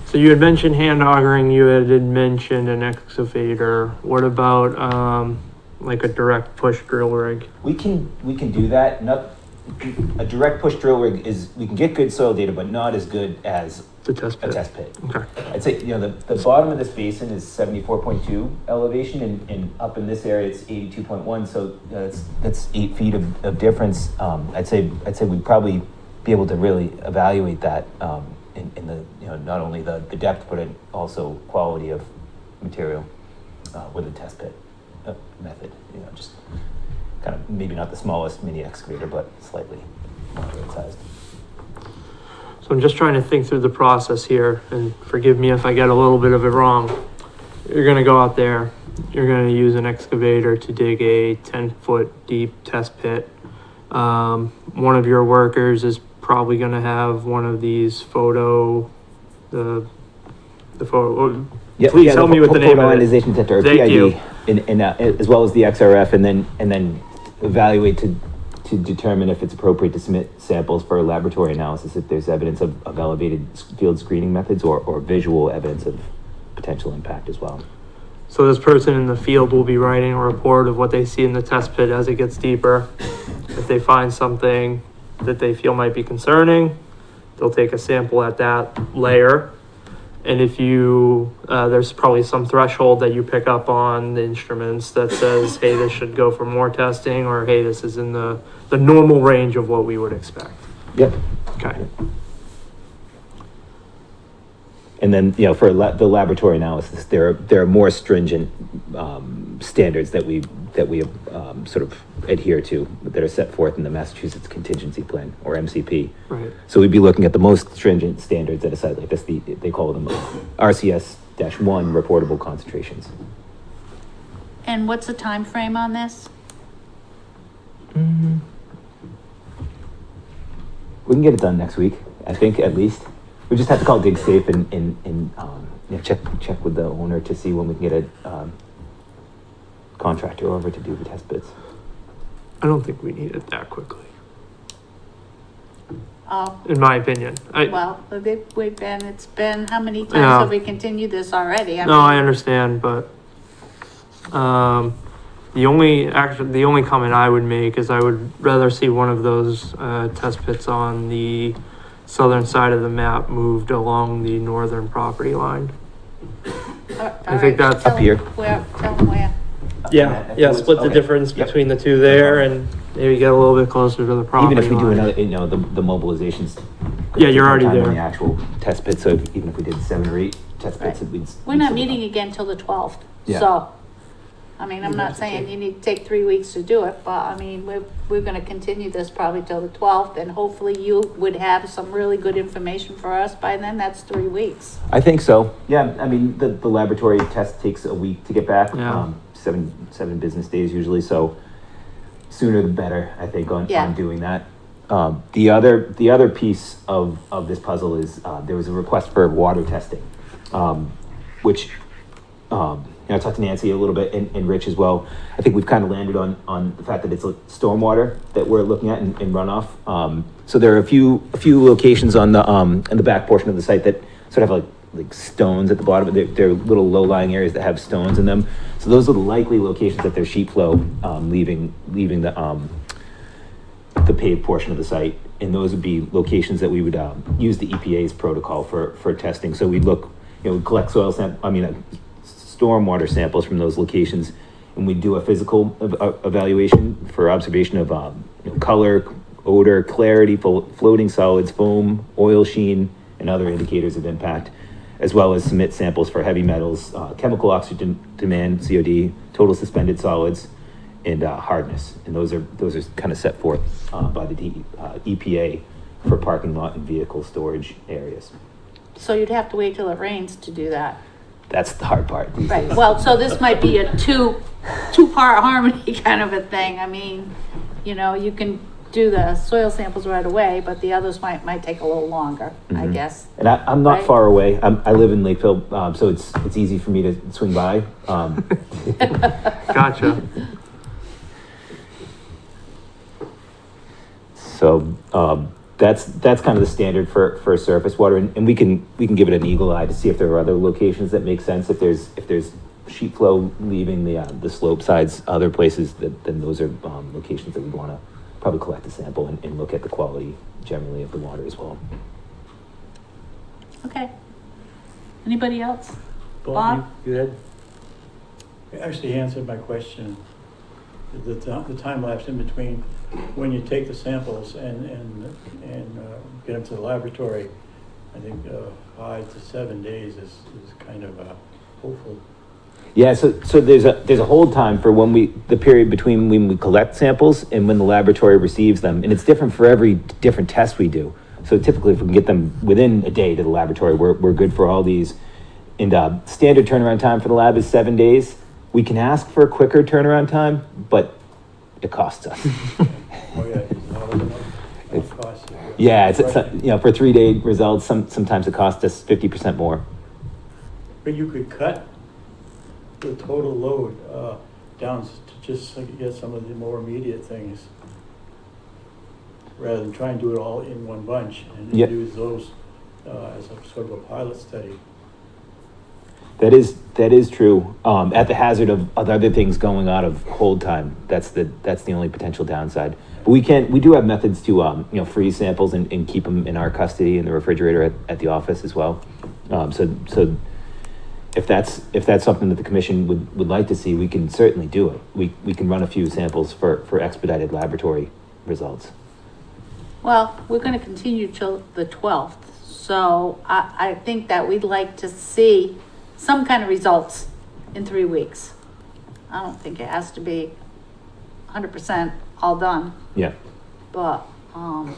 So you had mentioned hand augering, you had mentioned an excavator. What about, like a direct push drill rig? We can do that. A direct push drill rig we can get good soil data, but not as good as The test a pit? test pit. Okay. I'd say, the bottom of this basin is 74.2 elevation, and up in this area, it's 82.1, so that's 8 feet of difference. I'd say we'd probably be able to really evaluate that in the, not only the depth, but also quality of material with a test pit method, just kind of maybe not the smallest mini excavator, but slightly moderate sized. So I'm just trying to think through the process here, and forgive me if I get a little bit of it wrong. You're gonna go out there, you're gonna use an excavator to dig a 10-foot deep test pit. One of your workers is probably gonna have one of these the photo. Please help me with the name of it. Photoionization detector, or Thank PID, you. and as well as the XRF, and then evaluate to determine if it's appropriate to submit samples for laboratory analysis if there's evidence of elevated field screening methods or visual evidence of potential impact as well. So this person in the field will be writing a report of what they see in the test pit as it gets deeper. If they find something that they feel might be concerning, they'll take a sample at that layer. And if there's probably some threshold that you pick up on the instruments that says, hey, this should go for more testing, or hey, this is in the normal range of what we would expect. Yep. Okay. And then, for the laboratory analysis, there are more stringent standards that we sort of adhere to that are set forth in the Massachusetts Contingency Plan, or MCP. Right. So we'd be looking at the most stringent standards at a site like this. They call them RCS-1 reportable concentrations. And what's the time frame on this? We can get it done next week, I think, at least. We just have to call Dig Safe and check with the owner to see when we can get a contractor over to do the test bits. I don't think we need it that quickly, Oh, in my opinion. well, it's been, how many times Yeah. have we continued this already? No, I understand, but, the only comment I would make is I would rather see one of those, test pits on the southern side of the map moved along the northern property line. I think that's up here. Tell them where. Yeah, split the Okay. difference Yep. between the two there and maybe get a little bit closer to the property Even if we do line. another, the mobilizations. Yeah, you're already sometime on there. The actual test pit, so even if we did 7 or 8 test pits, Right. we'd We're not still be meeting fine. again till the 12th, Yeah. so, I'm not saying you need to take 3 weeks to do it, but we're gonna continue this probably till the 12th, and hopefully you would have some really good information for us by then. That's 3 weeks. I think so. Yeah, the laboratory test takes a week to get back. Yeah. 7 business days usually, so sooner the better, I think, on Yeah. doing that. The other piece of this puzzle is there was a request for water testing. which, I talked to Nancy a little bit and Rich as well. I think we've kind of landed on the fact that it's stormwater that we're looking at in runoff. So there are a few locations on the back portion of the site that sort of like stones at the bottom. They're little low-lying areas that have stones in them. So those are the likely locations that there's sheet flow leaving the paved portion of the site. And those would be locations that we would use the EPA's protocol for testing. So we'd look, we'd collect stormwater samples from those locations, and we do a physical evaluation for observation of color, odor, clarity, floating solids, foam, oil sheen, and other indicators of impact, as well as submit samples for heavy metals, chemical oxygen demand, COD, total suspended solids, and hardness. And those are kind of set forth by the EPA for parking lot and vehicle storage areas. So you'd have to wait till it rains to do that. That's the hard part. Right, well, so this might be a two-part harmony kind of a thing. I mean, you can do the soil samples right away, but the others might take a little longer, I guess. And I'm not Right? far away. I live in Lakeville, so it's easy for me to swing by. Gotcha. So that's kind of the standard for surface water, and we can give it an eagle eye to see if there are other locations that make sense. If there's sheet flow leaving the slope sides, other places, then those are locations that we'd want to probably collect a sample and look at the quality generally of the water as well. Okay. Anybody else? Bob, Bob? you had? You actually answered my question. The time lapse in between when you take the samples and get them to the laboratory, I think 5 to 7 days is kind of hopeful. Yeah, so there's a hold time for the period between when we collect samples and when the laboratory receives them, and it's different for every different test we do. So typically, if we can get them within a day to the laboratory, we're good for all these. And standard turnaround time for the lab is 7 days. We can ask for a quicker turnaround time, but it costs us. Oh yeah, it's not enough. It costs you. Yeah, it's for 3-day results. Sometimes it costs us 50% more. But you could cut the total load down to just get some of the more immediate things, rather than try and do it all in one bunch and Yep. use those as a sort of a pilot study. That is true. At the hazard of other things going out of hold time, that's the only potential downside. But we do have methods to freeze samples and keep them in our custody in the refrigerator at the office as well. So if that's something that the commission would like to see, we can certainly do it. We can run a few samples for expedited laboratory results. Well, we're gonna continue till the 12th, so I think that we'd like to see some kind of results in 3 weeks. I don't think it has to be 100% all done, Yeah. but, And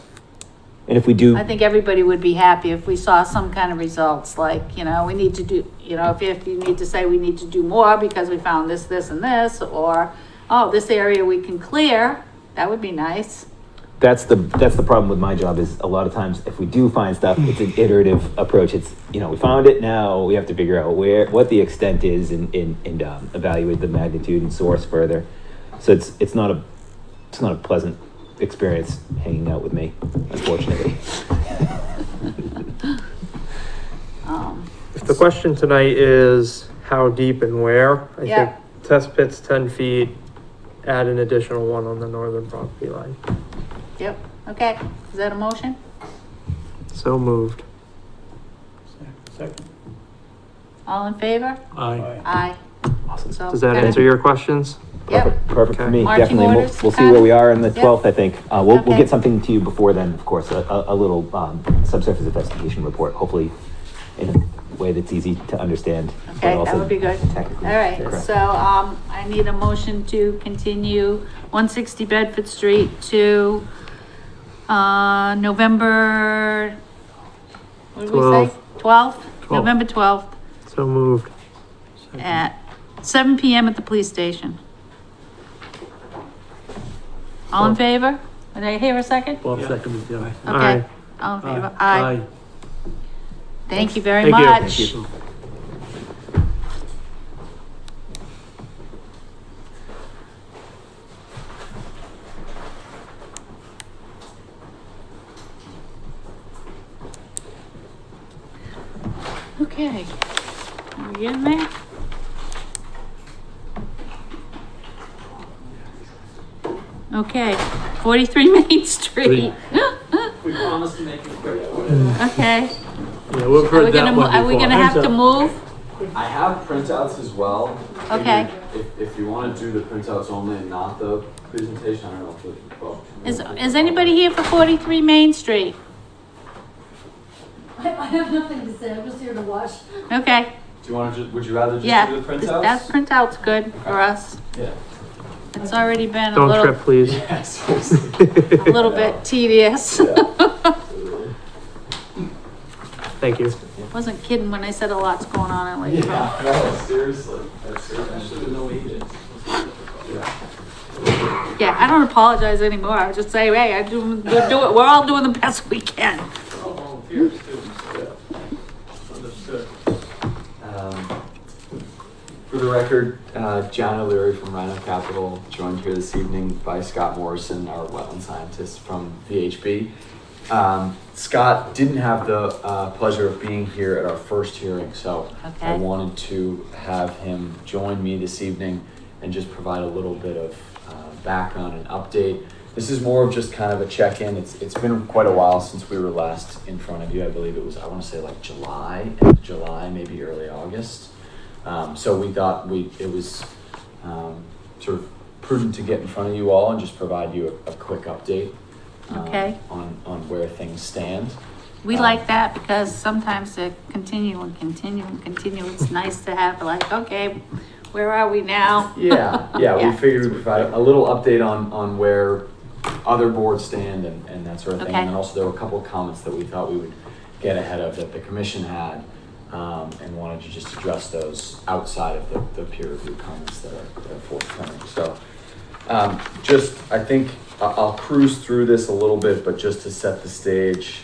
if we do, I think everybody would be happy if we saw some kind of results, like, we need to do, if you need to say we need to do more because we found this, this, and this, or, oh, this area we can clear, that would be nice. that's the problem with my job is a lot of times if we do find stuff, it's an iterative approach. It's, we found it, now we have to figure out what the extent is and evaluate the magnitude and source further. So it's not a pleasant experience hanging out with me, unfortunately. If the question tonight is how deep and where, I Yeah. think test pit's 10 feet, add an additional one on the northern property line. Yep, okay, is that a motion? So moved. Second. All in favor? Aye. Aye. Awesome. So, Does that okay. answer your questions? Yep, Perfect for Okay. me, Marching definitely. And orders, we'll see where we are on the Yep. 12th, I think. We'll Okay. get something to you before then, of course, a little subsurface investigation report, hopefully in a way that's easy to understand. but okay, that also would be good. technically All right, correct. so, I need a motion to continue 160 Bedford Street to, November, what did we say? 12th? 12th. November 12th So moved. Second. at 7 PM at the police station. All in favor? Did I hear a second? Bob seconded, yeah. Okay, all in favor? Aye. Thank you very Thank you. much. Thank you. Okay. Are we in there? Okay, 43 Main Street. We promised to make it quick. Okay. Yeah, we've Are heard we that gonna, one are we before. gonna have to move? I have printouts as well. Okay. If you want to do the printouts only and not the presentation, I don't know if Is anybody here for 43 Main Street? I have nothing to say, I'm just here to watch. Okay, Do you want to would you rather just yeah, do the this- printouts? that printout's good for us. Yeah. It's already been a Don't little, trip, please. Yeah, seriously. a little bit tedious. Thank you. Wasn't kidding when I said a lot's going on in Lakeville. Yeah, no, seriously. That's seriously. With no agents. Yeah. Yeah, I don't apologize anymore. I just say, hey, we're all doing the best we can. We're all volunteers too, so, yeah. Understood. For the record, John O'Leary from Rhino Capital, joined here this evening by Scott Morrison, our wetland scientist from VHB. Scott didn't have the pleasure of being here at our first hearing, so Okay. I wanted to have him join me this evening and just provide a little bit of background and update. This is more of just kind of a check-in. It's been quite a while since we were last in front of you. I believe it was, I want to say like July, maybe early August. So we thought it was sort of prudent to get in front of you all and just provide you a quick update Okay. on where things stand. We like that because sometimes they continue and continue and continue. It's nice to have like, okay, where are we now? Yeah, Yeah. we figured we'd provide a little update on where other boards stand and that sort of thing. Okay. And then also there were a couple of comments that we thought we would get ahead of that the commission had, and wanted to just address those outside of the peer review comments that are forthcoming. So, I think I'll cruise through this a little bit, but just to set the stage,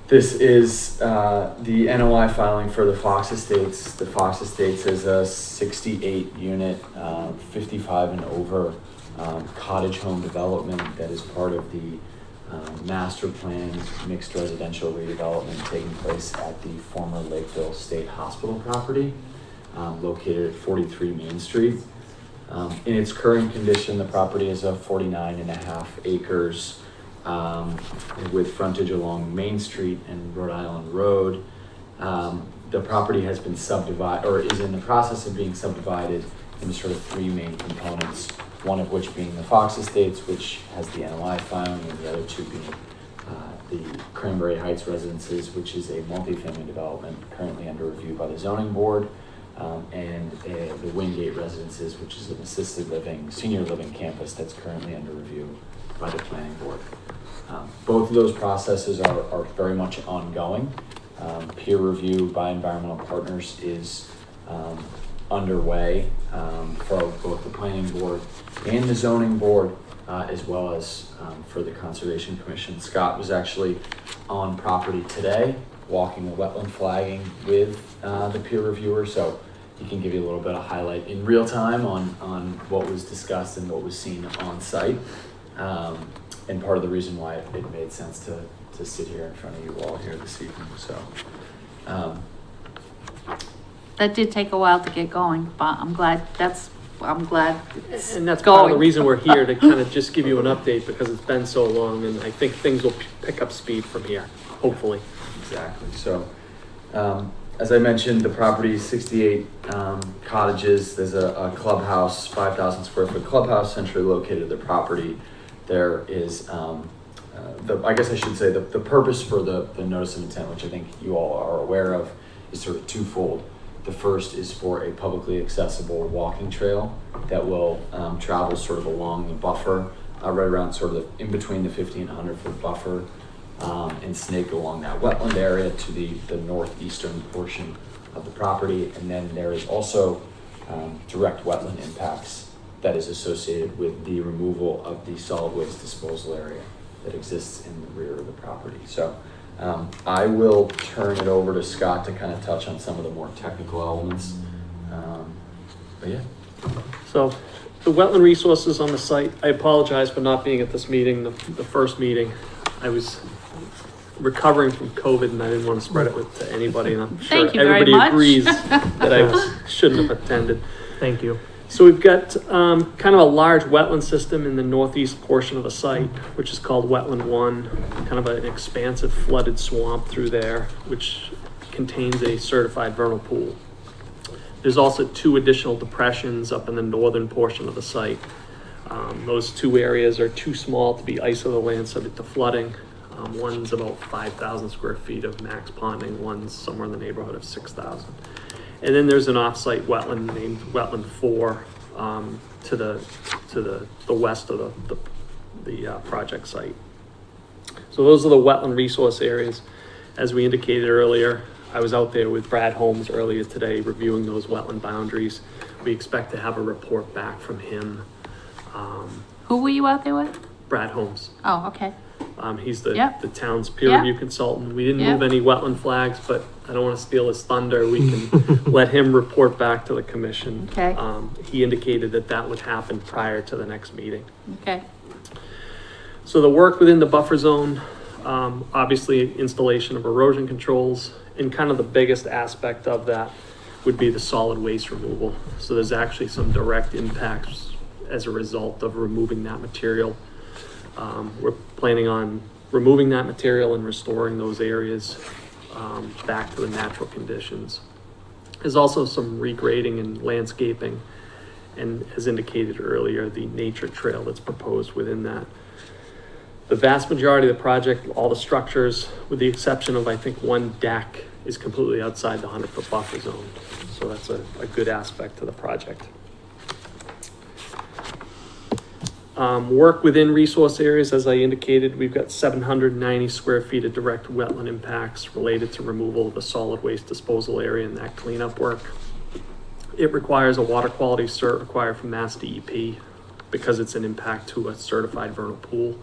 this is the NOI filing for the Fox Estates. The Fox Estates is a 68 unit, 55 and over cottage home development that is part of the master plan mixed residential redevelopment taking place at the former Lakeville State Hospital property, located at 43 Main Street. In its current condition, the property is of 49.5 acres with frontage along Main Street and Rhode Island Road. The property has been subdivided, or is in the process of being subdivided into sort of three main components, one of which being the Fox Estates, which has the NOI filing, and the other two being the Cranberry Heights Residences, which is a multifamily development currently under review by the zoning board, and the Wingate Residences, which is an assisted living, senior living campus that's currently under review by the planning board. Both of those processes are very much ongoing. Peer review by environmental partners is underway for both the planning board and the zoning board, as well as for the Conservation Commission. Scott was actually on property today, walking the wetland flagging with the peer reviewer, so he can give you a little bit of highlight in real time on what was discussed and what was seen on site. And part of the reason why it made sense to sit here in front of you all here this evening. So That did take a while to get going, but I'm glad it's And that's part of the going. reason we're here, to kind of just give you an update, because it's been so long, and I think things will pick up speed from here, hopefully. exactly. So as I mentioned, the property is 68 cottages. There's a clubhouse, 5,000 square foot clubhouse centrally located at the property. There is, I guess I should say, the purpose for the notice of intent, which I think you all are aware of, is sort of twofold. The first is for a publicly accessible walking trail that will travel sort of along the buffer, right around sort of in between the 50 and 100 foot buffer, and snake along that wetland area to the northeastern portion of the property. And then there is also direct wetland impacts that is associated with the removal of the solid waste disposal area that exists in the rear of the property. So I will turn it over to Scott to kind of touch on some of the more technical elements. But yeah. So, the wetland resources on the site, I apologize for not being at this meeting, the first meeting. I was recovering from COVID and I didn't want to spread it to anybody, and I'm sure Thank you very everybody much. agrees that I shouldn't have attended. Thank you. So we've got kind of a large wetland system in the northeast portion of the site, which is called Wetland 1, kind of an expansive flooded swamp through there, which contains a certified vernal pool. There's also 2 additional depressions up in the northern portion of the site. Those 2 areas are too small to be ice of the land subject to flooding. One's about 5,000 square feet of max ponding, one's somewhere in the neighborhood of 6,000. And then there's an off-site wetland named Wetland 4 to the west of the project site. So those are the wetland resource areas. As we indicated earlier, I was out there with Brad Holmes earlier today reviewing those wetland boundaries. We expect to have a report back from him. Who were you out there with? Brad Holmes. Oh, okay. He's the Yep. the town's peer Yep. review consultant. We didn't Yep. move any wetland flags, but I don't want to steal his thunder. We can let him report back to the commission. Okay. He indicated that that would happen prior to the next meeting. Okay. So the work within the buffer zone, obviously installation of erosion controls, and kind of the biggest aspect of that would be the solid waste removal. So there's actually some direct impacts as a result of removing that material. We're planning on removing that material and restoring those areas back to the natural conditions. There's also some regrading and landscaping, and as indicated earlier, the nature trail that's proposed within that. The vast majority of the project, all the structures, with the exception of I think one deck, is completely outside the 100-foot buffer zone. So that's a good aspect to the project. Work within resource areas, as I indicated, we've got 790 square feet of direct wetland impacts related to removal of the solid waste disposal area and that cleanup work. It requires a water quality cert required from Mass DEP because it's an impact to a certified vernal pool.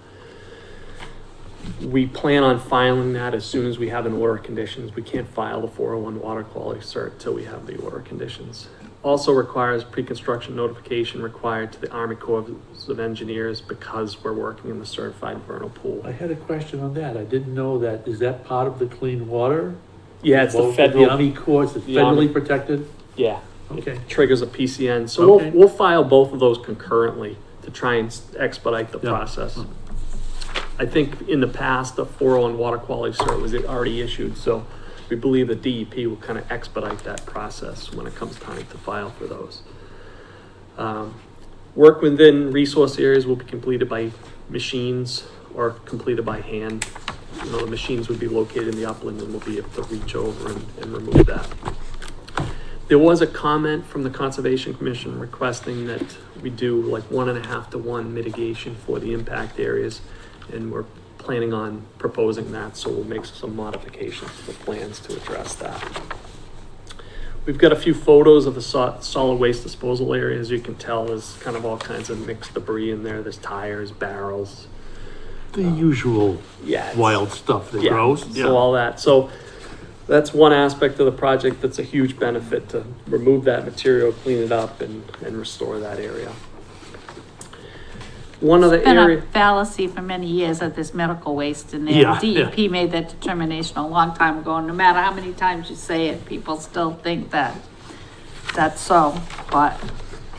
We plan on filing that as soon as we have an order of conditions. We can't file the 401 water quality cert till we have the order of conditions. Also requires pre-construction notification required to the Army Corps of Engineers because we're working in the certified vernal pool. I had a question on that. I didn't know that. Is that part of the clean water? Yeah, it's the Well, federal. The Army Corps, it's the Army- federally protected? Yeah. Okay. It triggers a PCN. So Okay. we'll file both of those concurrently to try and expedite the Yeah. process. I think in the past, the 401 water quality cert was already issued, so we believe the DEP will kind of expedite that process when it comes time to file for those. Work within resource areas will be completed by machines or completed by hand. You know, the machines would be located in the upland and we'll be able to reach over and remove that. There was a comment from the Conservation Commission requesting that we do like 1.5 to 1 mitigation for the impact areas, and we're planning on proposing that, so we'll make some modifications to the plans to address that. We've got a few photos of the solid waste disposal area. As you can tell, there's kind of all kinds of mixed debris in there. There's tires, barrels. The usual Yeah. it's- wild stuff that yeah, grows. So all that. So that's one aspect of the project that's a huge benefit, to remove that material, clean it up, and restore that area. One other It's been area. a fallacy for many years that there's medical waste in there. Yeah, DEP made that determination a long time ago, and no matter how many times you say it, people still think that that's so, but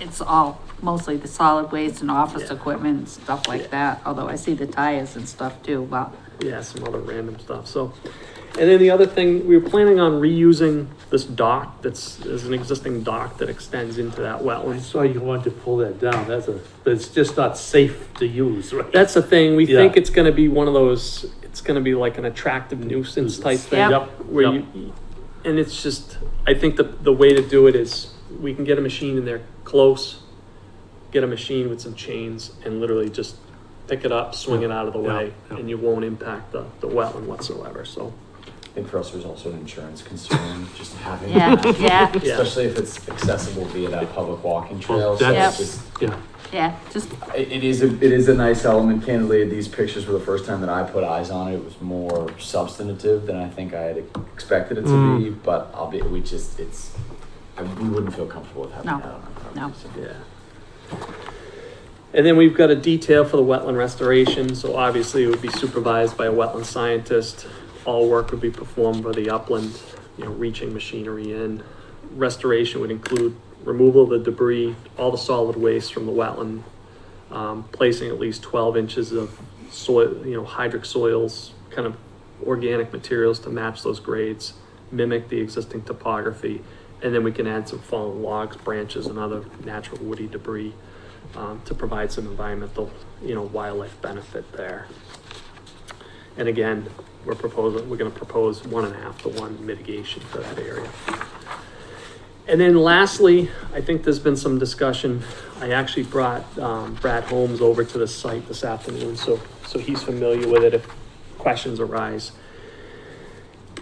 it's all mostly the solid waste and office Yeah. equipment and stuff like that, although I see the tires and stuff too, but Yeah, some other random stuff. So, and then the other thing, we were planning on reusing this dock there's an existing dock that extends into that I wetland. saw you wanted to pull that down. But it's just not safe to use, right? That's the thing. We Yeah. think it's going to be one of those. It's going to be like an attractive nuisance type thing. Yep. Where Yep. and it's just. I think the way to do it is we can get a machine in there close, get a machine with some chains, and literally just pick it up, swing it out of the Yeah. way, Yeah. and you won't impact the wetland whatsoever. So. I think for us, there's also an insurance concern, just having yeah, that, yeah, especially if it's accessible via that public walking trail. So That's- it's just, Yeah. yeah, just, it is a nice element. Candidly, these pictures were the first time that I put eyes on it. It was more substantive than I think I had expected it to be. But we wouldn't feel comfortable with having No, that on our property. no. So. Yeah. And then we've got a detail for the wetland restoration, so obviously it would be supervised by a wetland scientist. All work would be performed by the upland, reaching machinery in. Restoration would include removal of the debris, all the solid waste from the wetland, placing at least 12 inches of soil, hydric soils, kind of organic materials to match those grades, mimic the existing topography, and then we can add some fallen logs, branches, and other natural woody debris to provide some environmental, wildlife benefit there. And again, we're going to propose 1.5 to 1 mitigation for that area. And then lastly, I think there's been some discussion. I actually brought Brad Holmes over to the site this afternoon, so he's familiar with it if questions arise.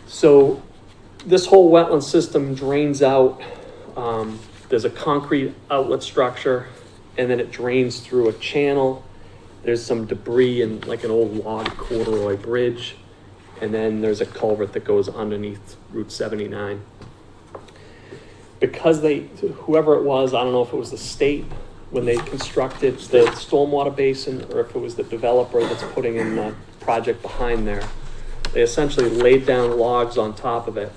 So this whole wetland system drains out. There's a concrete outlet structure, and then it drains through a channel. There's some debris and like an old log corduroy bridge, and then there's a culvert that goes underneath Route 79. Because whoever it was, I don't know if it was the state when they constructed the stormwater basin or if it was the developer that's putting in the project behind there, they essentially laid down logs on top of it.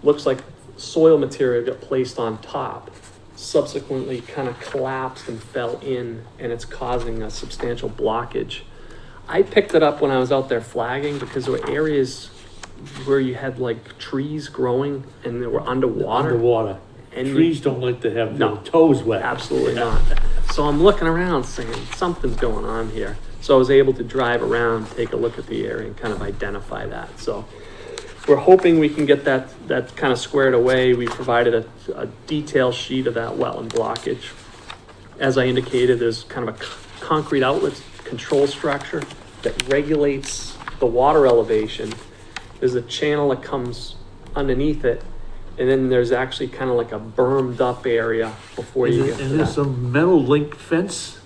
Looks like soil material got placed on top, subsequently kind of collapsed and fell in, and it's causing a substantial blockage. I picked it up when I was out there flagging because there were areas where you had like trees growing and they were underwater. And trees don't like to have No. their toes wet. Absolutely not. So I'm looking around saying something's going on here. So I was able to drive around, take a look at the area and kind of identify that. So we're hoping we can get that kind of squared away. We provided a detail sheet of that wetland blockage. As I indicated, there's kind of a concrete outlet control structure that regulates the water elevation. There's a channel that comes underneath it, and then there's actually kind of like a bermed up area before you get to And there's that. some metal link fence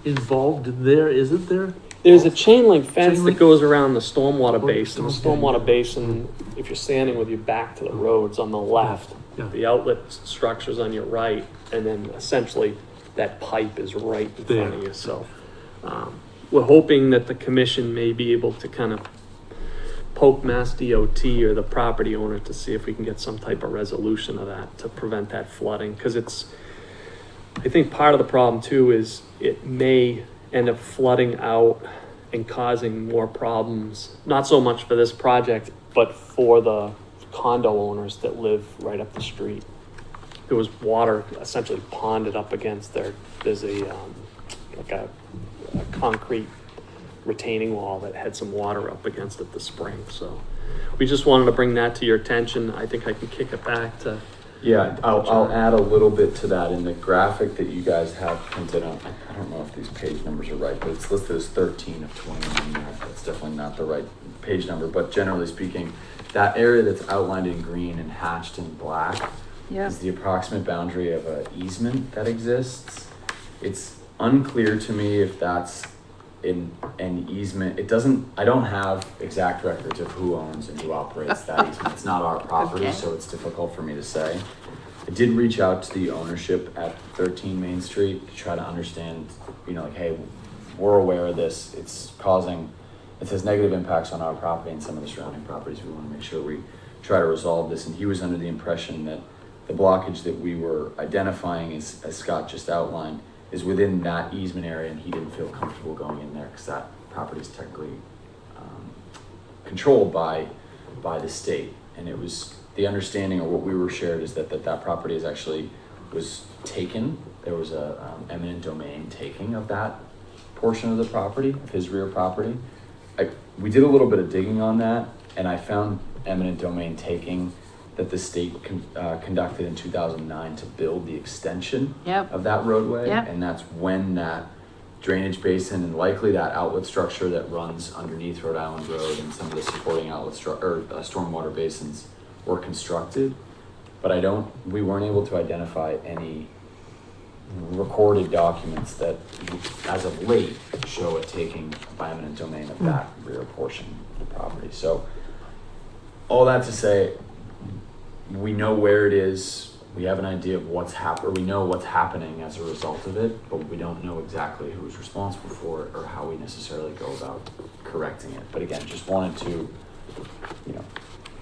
involved in there, isn't there? There's a chain link fence Chain that link? goes around the stormwater Oh, basin. The okay. stormwater basin, if you're standing with your back to the roads on the left, Yeah. the outlet structure's on your right, and then essentially that pipe is right in There. front of you. So we're hoping that the commission may be able to kind of poke Mass DOT or the property owner to see if we can get some type of resolution of that to prevent that flooding. Because I think part of the problem too is it may end up flooding out and causing more problems, not so much for this project, but for the condo owners that live right up the street. There was water essentially ponded up against there's a concrete retaining wall that had some water up against it this spring. So we just wanted to bring that to your attention. I think I can kick it back to. Yeah, I'll add a little bit to that. In the graphic that you guys have printed on, I don't know if these page numbers are right, but it's listed as 13 of 21. That's definitely not the right page number, but generally speaking, that area that's outlined in green and hatched in black is the approximate boundary of an easement that exists. It's unclear to me if that's in an easement. I don't have exact records of who owns and who operates that easement. It's not our property, Okay. so it's difficult for me to say. I did reach out to the ownership at 13 Main Street to try to understand, hey, we're aware of this. It has negative impacts on our property and some of the surrounding properties. We want to make sure we try to resolve this. And he was under the impression that the blockage that we were identifying, as Scott just outlined, is within that easement area, and he didn't feel comfortable going in there because that property is technically controlled by the state. And it was the understanding, or what we were shared, is that property was taken. There was a eminent domain taking of that portion of the property, of his rear property. We did a little bit of digging on that, and I found eminent domain taking that the state conducted in 2009 to build the extension of that roadway. Yep. And that's when that drainage basin and likely that outlet structure that runs underneath Rhode Island Road and some of the supporting outlet stormwater basins were constructed. But we weren't able to identify any recorded documents that, as of late, show a taking by eminent domain of that rear portion of the property. So all that to say, we know where it is. we have an idea of what's or we know what's happening as a result of it, but we don't know exactly who's responsible for it or how we necessarily go about correcting it. But again, just wanted to,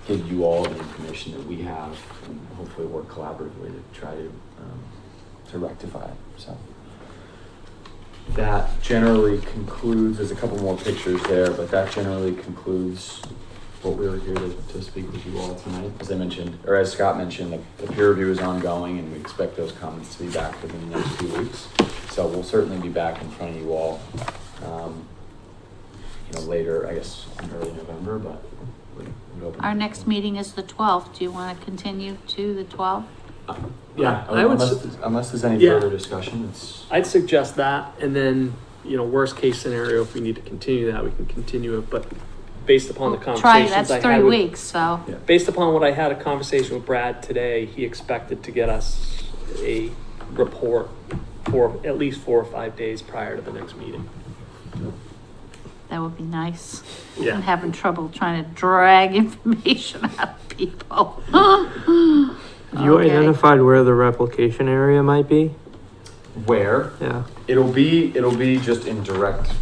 give you all the information that we have and hopefully work collaboratively to try to rectify it. So that generally concludes, there's a couple more pictures there, but that generally concludes what we were here to speak with you all tonight. As I mentioned, or as Scott mentioned, the peer review is ongoing and we expect those comments to be back within the next 2 weeks. So we'll certainly be back in front of you all, later, I guess, in early November, but Our next meeting is the 12th. Do you want to continue to the 12th? Yeah, unless there's any Yeah. further discussion, it's. I'd suggest that, and then, worst case scenario, if we need to continue that, we can continue it, but based upon the Try, conversations that's I 3 had with, weeks, so. based upon what I had a conversation with Brad today, he expected to get us a report for at least 4 or 5 days prior to the next meeting. That would be nice. Yeah. I'm having trouble trying to drag information out of people. You Okay. identified where the replication area might be? Where? Yeah. It'll be just in direct,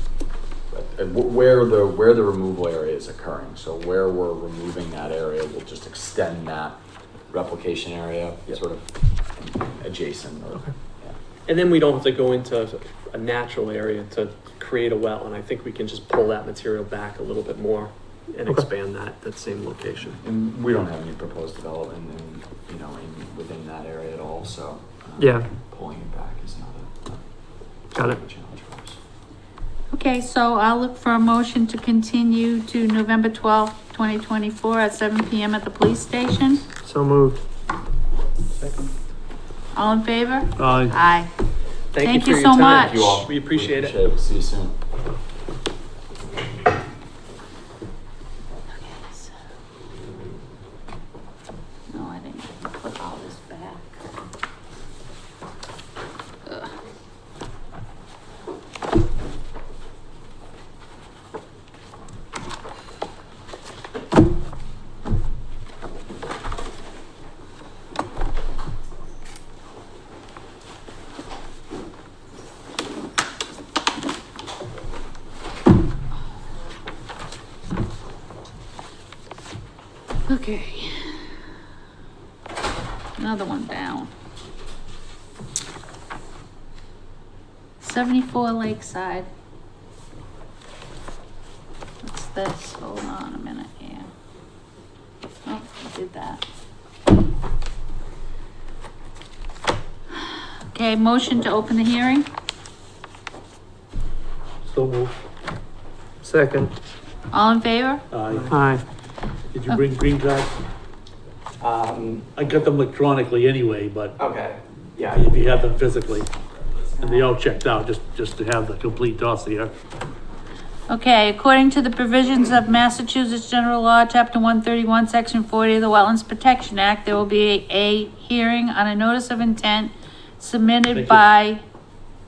where the removal area is occurring. So where we're removing that area, we'll just extend that replication area sort of adjacent. And then we don't have to go into a natural area to create a well, and I think we can just pull that material back a little bit more and expand that same location. And we don't have any proposed development within that area at all, so. Yeah. Pulling it back is not Got it. a challenge for us. Okay, so I'll look for a motion to continue to November 12th, 2024 at 7 PM at the police station. So moved. All in favor? Aye. Aye. Thank you for your so time. much. Thank you all. We appreciate it. See you soon. No, I didn't put all this back. Ugh. Okay. Another one down. 74 Lakeside. What's this? Hold on a minute here. Oh, I did that. Okay, motion to open the hearing. So moved. Second. All in favor? Aye. Aye. Did you bring green cards? I got them electronically anyway, but Okay, yeah. if you have them physically, and they all checked out, just to have the complete dossier. Okay, according to the provisions of Massachusetts General Law, Chapter 131, Section 40 of the Wetlands Protection Act, there will be a hearing on a notice of intent submitted Thank you. by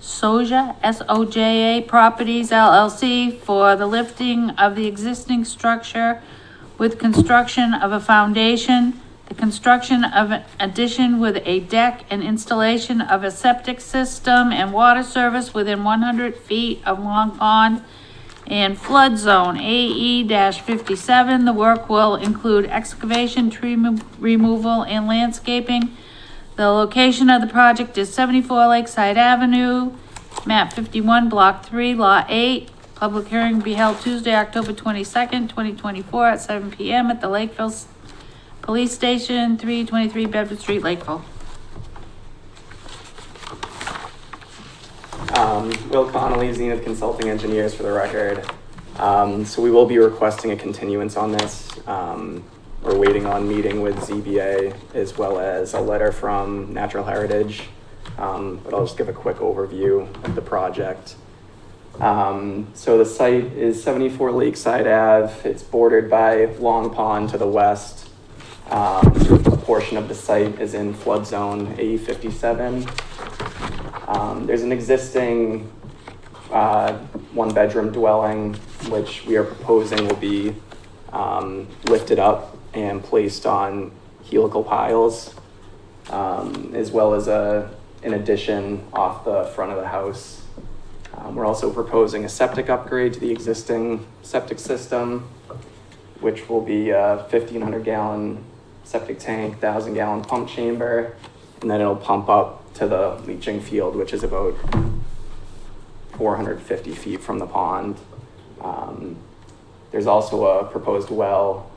Soja, S-O-J-A Properties LLC for the lifting of the existing structure with construction of a foundation, the construction of an addition with a deck, and installation of a septic system and water service within 100 feet of Long Pond and flood zone AE-57. The work will include excavation, tree removal, and landscaping. The location of the project is 74 Lakeside Avenue, map 51, block 3, lot 8. Public hearing will be held Tuesday, October 22nd, 2024 at 7 PM at the Lakeville Police Station, 323 Bedford Street, Lakeville. Will Connolly, Zenith Consulting Engineers for the record. So we will be requesting a continuance on this. We're waiting on meeting with ZBA as well as a letter from Natural Heritage. But I'll just give a quick overview of the project. So the site is 74 Lakeside Ave. It's bordered by Long Pond to the west. A portion of the site is in flood zone AE-57. There's an existing 1-bedroom dwelling, which we are proposing will be lifted up and placed on helical piles. as well as an addition off the front of the house. We're also proposing a septic upgrade to the existing septic system, which will be a 1,500 gallon septic tank, 1,000 gallon pump chamber, and then it'll pump up to the leaching field, which is about 450 feet from the pond. There's also a proposed well,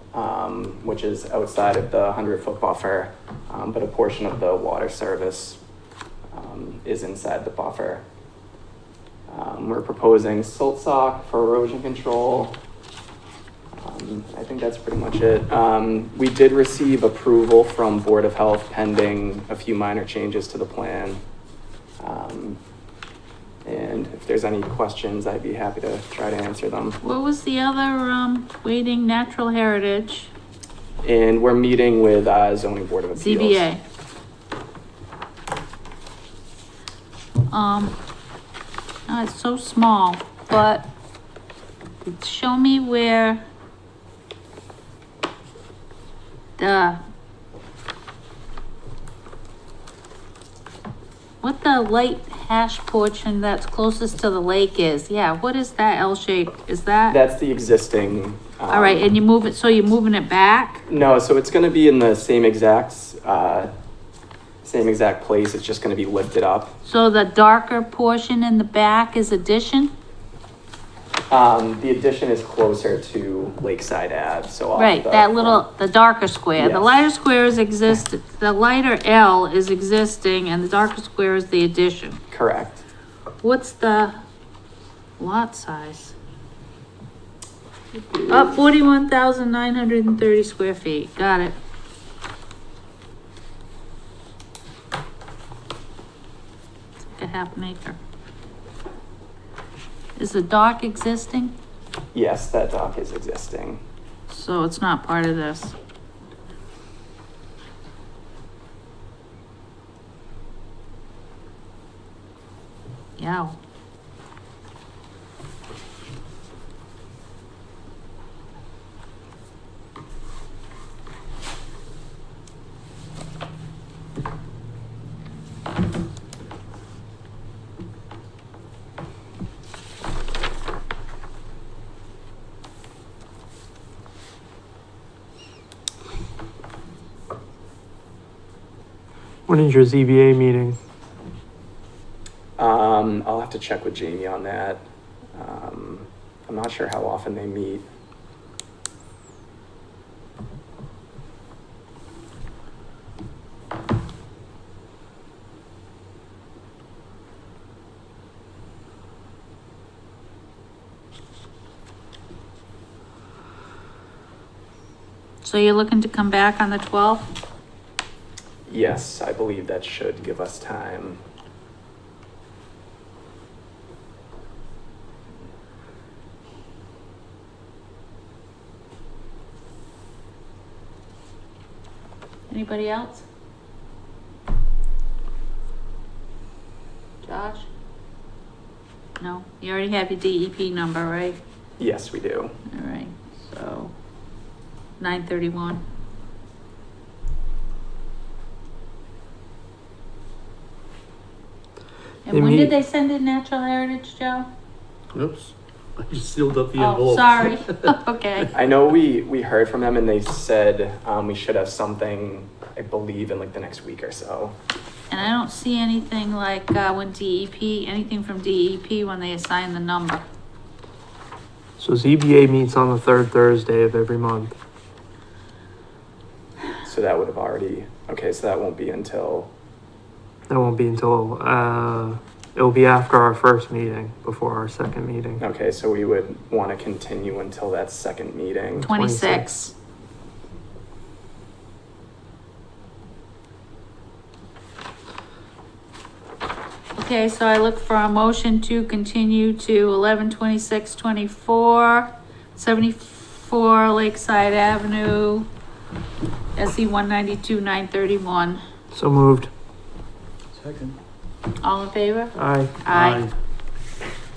which is outside of the 100-foot buffer, but a portion of the water service is inside the buffer. We're proposing silt sock for erosion control. I think that's pretty much it. We did receive approval from Board of Health pending a few minor changes to the plan. And if there's any questions, I'd be happy to try to answer them. What was the other, waiting natural heritage? And we're meeting with Zoning Board of Appeals. ZBA. It's so small, but show me where what the light hash portion that's closest to the lake is. Yeah, what is that L shape? Is that? That's the existing. All right, and you move it, so you're moving it back? No, so it's gonna be in the same exact place. It's just gonna be lifted up. So the darker portion in the back is addition? The addition is closer to Lakeside Ave, so off Right, the that front. little, the darker square. The Yes. lighter square is the lighter L is existing and the darker square is the addition. Correct. What's the lot size? 41,930 square feet. Got it. It's like a half an acre. Is the dock existing? Yes, that dock is existing. So it's not part of this. Yeah. When is your ZBA meeting? I'll have to check with Jamie on that. I'm not sure how often they meet. So you're looking to come back on the 12th? Yes, I believe that should give us time. Anybody else? Josh? No, you already have your DEP number, right? Yes, we do. All right, so 9/31. And They when meet- did they send in Natural Heritage, Joe? Oops, I just sealed up the Oh, envelope. sorry. Okay. I know we heard from them and they said we should have something, I believe, in like the next week or so. And I don't see anything like when anything from DEP when they assign the number. So ZBA meets on the third Thursday of every month. So that would have already, okay, so that won't be until, That won't be until, it'll be after our first meeting, before our second meeting. okay, so we would want to continue until that second meeting. 26. Okay, so I look for a motion to continue to 11/26/24, 74 Lakeside Avenue, SE 192-931. So moved. Second. All in favor? Aye. Aye.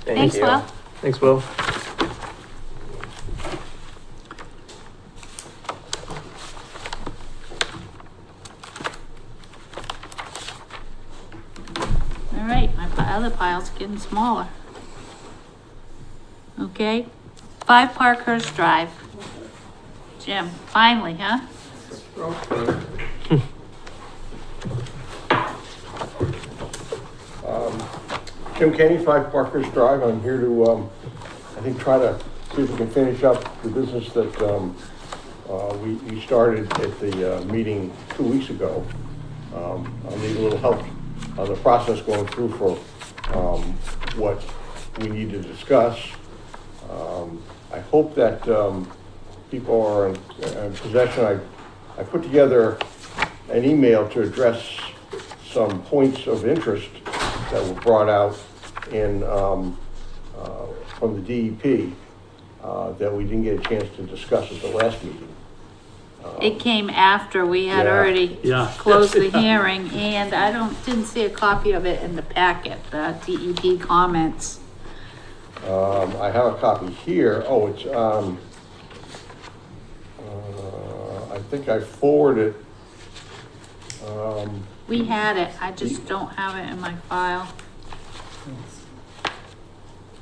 Thank Thanks, you. Will. Thanks, Will. other pile's getting smaller. Okay, 5 Parkhurst Drive. Jim, finally, huh? Jim Kenny, 5 Parkhurst Drive. I'm here to, I think, try to see if we can finish up the business that we started at the meeting 2 weeks ago. I'll need a little help on the process going through for what we need to discuss. I hope that people are in possession. I put together an email to address some points of interest that were brought out in from the DEP that we didn't get a chance to discuss at the last meeting. It came after we had Yeah. already Yeah. closed the hearing, and I didn't see a copy of it in the packet, the DEP comments. I have a copy here. Oh, it's, I think I forwarded, We had it, I just don't have it in my file.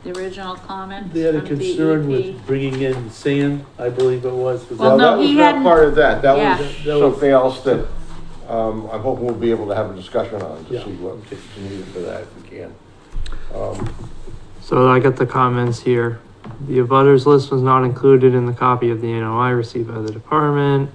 The original comment They had a from concern DEP. with bringing in sand, I believe it was. Was Well, that- no, that was he not hadn't- part of that. That Yeah. was That was- something else that, I'm hoping we'll be able to have a discussion on to Yeah. see what is needed for that if we can. So I got the comments here. The abutters list was not included in the copy of the NOI received by the department.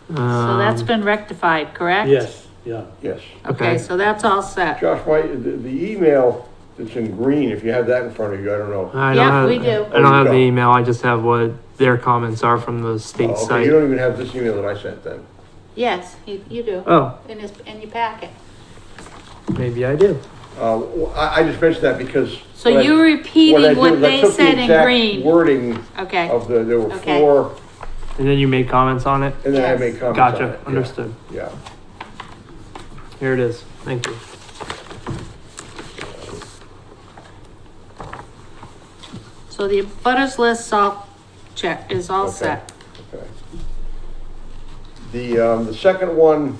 So that's been rectified, correct? Yes, yeah. Yes. Okay, Okay. so that's all set. Josh, the email that's in green, if you have that in front of you, I don't know. I don't Yep, have, we do. I don't Oh, you have the don't? email. I just have what their comments are from the Oh, state okay, site. you don't even have this email that I sent then. Yes, you do, Oh, in your packet. maybe I do. I just mentioned that because. So what I- you're what I repeating did what was I they took the said in exact green. Wording Okay, of there were Okay. 4, And then you made comments on it? and then I Yes. made comments on Gotcha, it. Yeah, understood. Yeah. Here it is. Thank you. so the butters list is all Okay. set. Okay. The second one,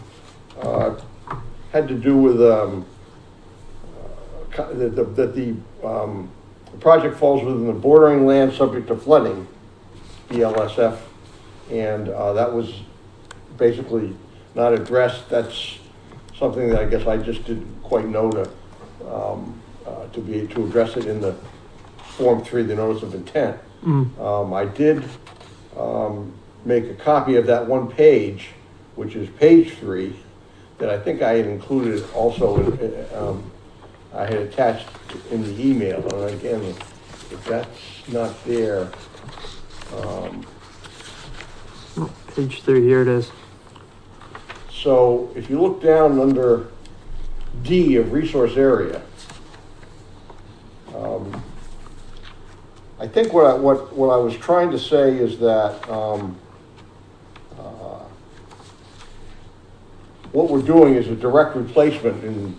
had to do with, that the project falls within the bordering land subject to flooding, BLSF, and, that was basically not addressed. That's something that I guess I just didn't quite know to address it in the Form 3, the notice of intent. I did make a copy of that one page, which is page 3, that I think I had included also, I had attached in the email. And again, if that's not there, Page 3, here it is. so if you look down under D of resource area, I think what I was trying to say is that what we're doing is a direct replacement in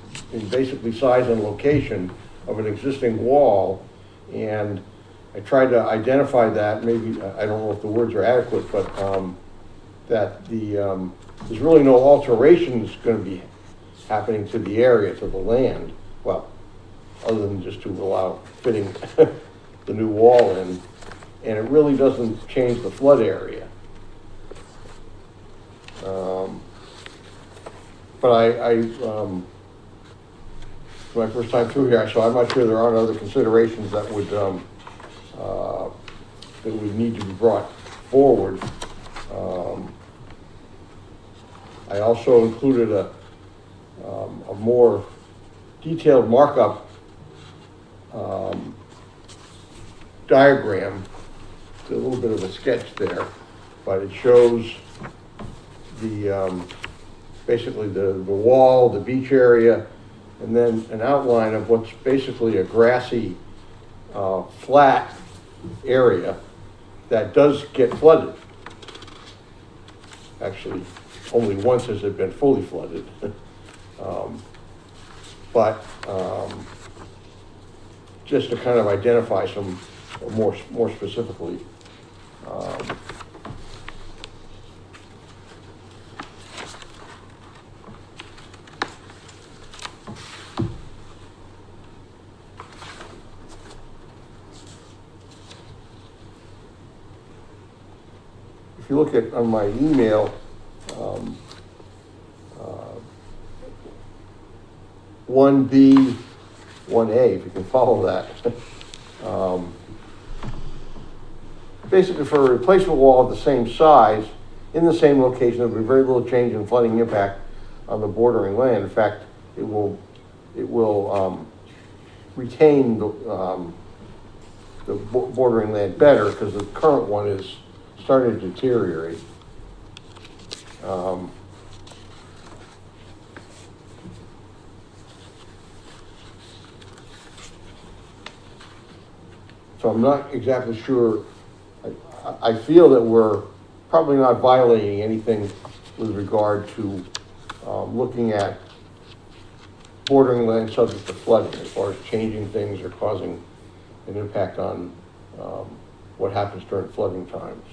basically size and location of an existing wall, and I tried to identify that. Maybe I don't know if the words are adequate, but that there's really no alterations going to be happening to the area, to the land. Well, other than just to allow fitting the new wall in, and it really doesn't change the flood area. But it's my first time through here, so I'm not sure there aren't other considerations that would need to be brought forward. I also included a more detailed markup diagram. It's a little bit of a sketch there, but it shows the basically the wall, the beach area, and then an outline of what's basically a grassy, flat area that does get flooded. Actually, only once has it been fully flooded. But just to kind of identify some more specifically. if you look at, on my email, 1B, 1A, if you can follow that. Basically, for a replacement wall of the same size, in the same location, there will be very little change in flooding impact on the bordering land. In fact, it will retain the bordering land better, because the current one is starting to deteriorate. So I'm not exactly sure. I feel that we're probably not violating anything with regard to looking at bordering land subject to flooding, as far as changing things or causing an impact on what happens during flooding times.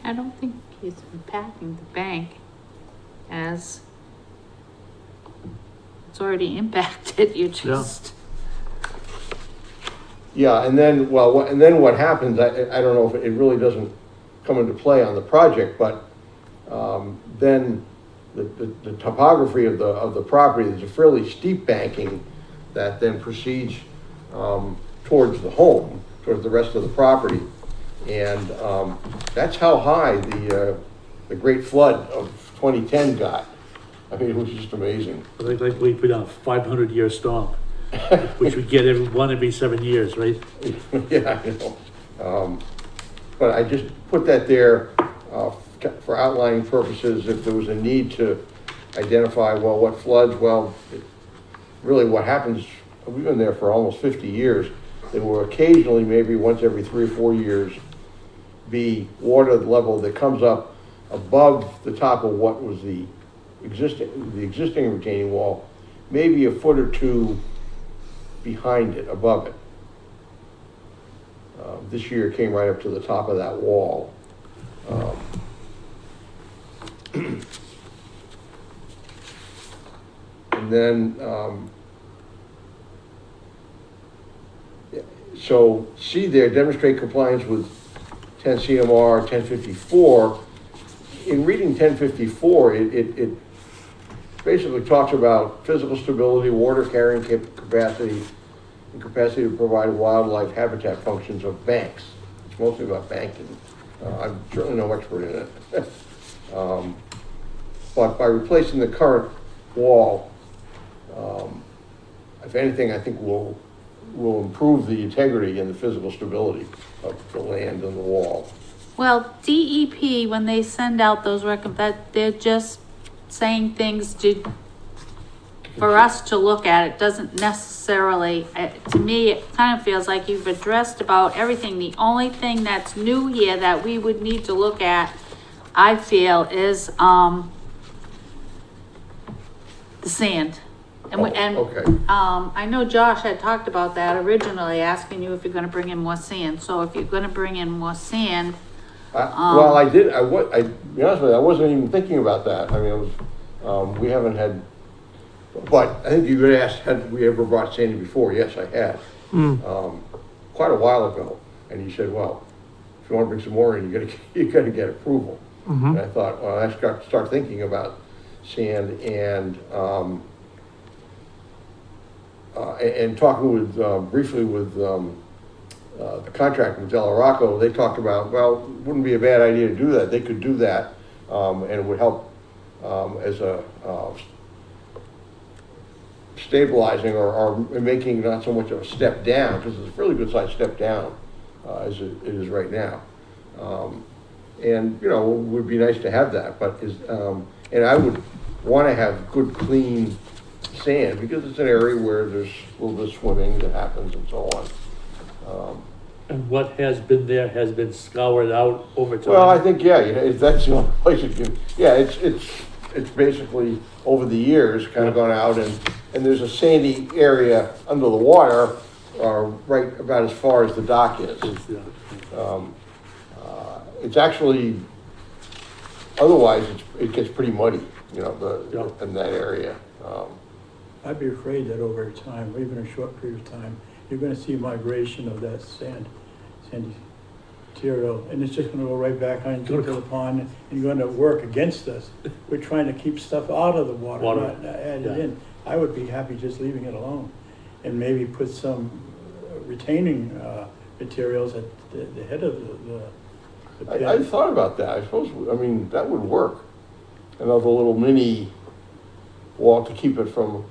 I don't think he's impacting the bank as it's already impacted. You just. Yeah, and then, well, and then what happens, I don't know if it really doesn't come into play on the project, but then the topography of the property, there's a fairly steep banking that then proceeds towards the home, towards the rest of the property. And that's how high the Great Flood of 2010 got. I mean, it was just amazing. Like we put on a 500-year storm, which we get every 7 years, right? Yeah, I know. But I just put that there for outlining purposes. If there was a need to identify, well, what floods, well, really what happens, we've been there for almost 50 years. There will occasionally, maybe once every 3 or 4 years, be water level that comes up above the top of what was the existing retaining wall, maybe a foot or two behind it, above it. This year it came right up to the top of that wall. And then, so see there, demonstrate compliance with 10 CMR 1054. In reading 1054, it basically talks about physical stability, water carrying capacity, and capacity to provide wildlife habitat functions of banks. It's mostly about banking. I'm certainly no expert in it. But by replacing the current wall, if anything, I think will improve the integrity and the physical stability of the land and the wall. Well, DEP, when they send out those that they're just saying things for us to look at. It doesn't necessarily, to me, it kind of feels like you've addressed about everything. The only thing that's new here that we would need to look at, I feel, is the sand. Okay. I know Josh had talked about that originally, asking you if you're gonna bring in more sand. So if you're gonna bring in more sand. Well, I did, to be honest with you, I wasn't even thinking about that. I mean, it was, we haven't had, but I think you could ask, had we ever brought sand in before? Yes, I had. Quite a while ago. And he said, well, if you want to bring some more in, you gotta get approval. And I thought, well, I start thinking about sand and talking with, briefly with, the contractor with Del Rocco. They talked about, well, it wouldn't be a bad idea to do that. They could do that, and it would help as a stabilizing or making not so much of a step down, because it's a really good sized step down as it is right now. And you know, it would be nice to have that, but and I would want to have good, clean sand, because it's an area where there's a little bit of swimming that happens and so on. And what has been there has been scoured out over time. Well, I think, yeah, that's the only place you can, yeah, it's basically over the years kind of gone out, and there's a sandy area under the water, right about as far as the dock is. It's actually, otherwise it gets pretty muddy, you know, in that area. I'd be afraid that over time, or even a short period of time, you're gonna see migration of that sandy material, and it's just gonna go right back into the pond, and you're gonna work against us. We're trying to keep stuff out of the water, not add it yeah. in. I would be happy just leaving it alone, and maybe put some retaining, materials at the head of the pit. I thought about that. I suppose, I mean, that would work. Another little mini wall to keep it from,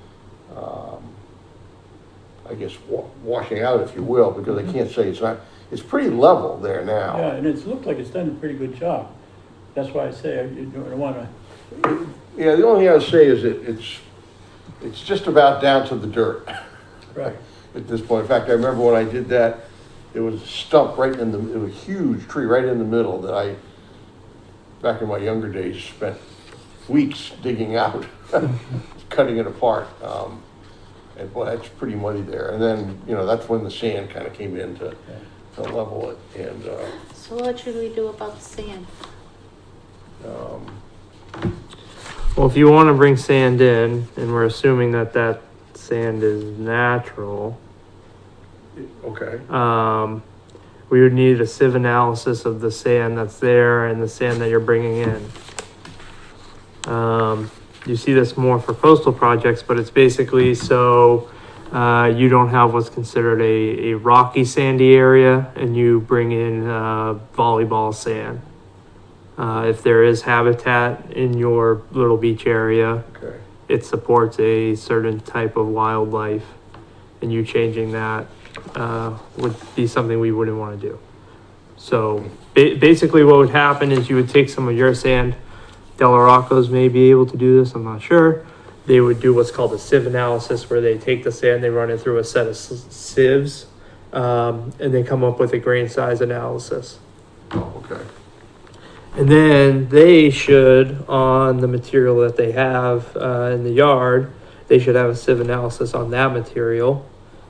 I guess, washing out, if you will, because I can't say it's not, it's pretty level there now. Yeah, and it's looked like it's done a pretty good job. That's why I say I don't wanna, Yeah, the only thing I would say is that it's just about down to the dirt right. at this point. In fact, I remember when I did that, there was a stump right in the, it was a huge tree right in the middle that I, back in my younger days, spent weeks digging out, cutting it apart. And boy, that's pretty muddy there. And then, you know, that's when the sand kind of came in to level it. And, So what should we do about the sand? Well, if you want to bring sand in, and we're assuming that that sand is natural, okay. we would need a sieve analysis of the sand that's there and the sand that you're bringing in. You see this more for coastal projects, but it's basically so you don't have what's considered a rocky sandy area, and you bring in volleyball sand. If there is habitat in your little beach area, Okay. it supports a certain type of wildlife, and you changing that would be something we wouldn't want to do. So basically what would happen is you would take some of your sand. Del Rocco's may be able to do this, I'm not sure. They would do what's called a sieve analysis, where they take the sand, they run it through a set of sieves, and they come up with a grain size analysis. Oh, okay. And then they should, on the material that they have in the yard, they should have a sieve analysis on that material,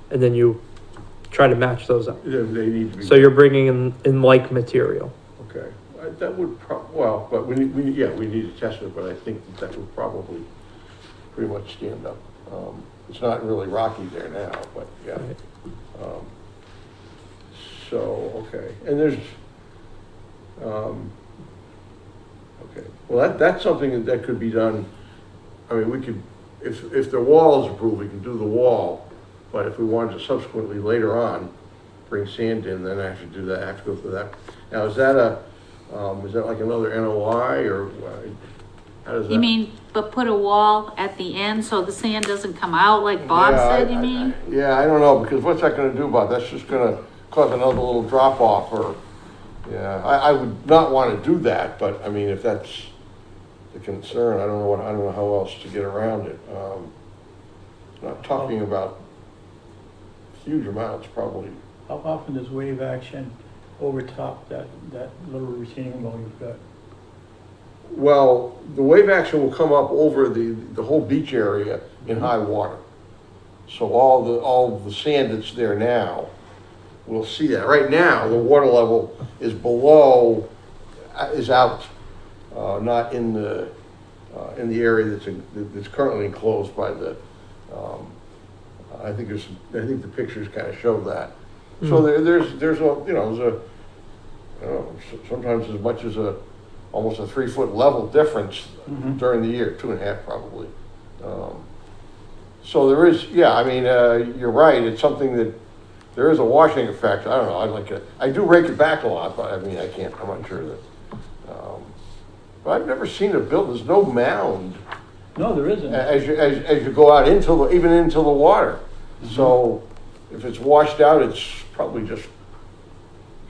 and then you try to match those up. They need to be. So you're bringing in like material. Okay. That would well, but we need to test it, but I think that would probably pretty much stand up. It's not really rocky there now, but yeah. Right. So, okay. And there's, okay. Well, that's something that could be done. I mean, we could, if the wall is approved, we can do the wall. But if we wanted to subsequently later on bring sand in, then I have to do that. I have to go through that. Now, is that like another NOI, or how does that? You mean, but put a wall at the end so the sand doesn't come out like Bob said, you mean? Yeah, I don't know, because what's that gonna do about it? That's just gonna cause another little drop off, or, yeah, I would not wanna do that, but I mean, if that's the concern, I don't know how else to get around it. Not talking about huge amounts, probably. How often does wave action overtop that little retaining wall you've got? Well, the wave action will come up over the whole beach area in high water. So all the sand that's there now, we'll see that. Right now, the water level is below, is out, not in the area that's currently enclosed by the, I think the pictures kind of show that. So there's a, I don't know, sometimes as much as almost a 3 foot level difference during the year, 2.5 probably. So there is, yeah, I mean, you're right. It's something that there is a washing effect. I don't know. I do rake it back a lot, but I mean, I'm not sure that, but I've never seen it built. There's no mound No, there isn't. as you go out even into the water. So if it's washed out, it's probably just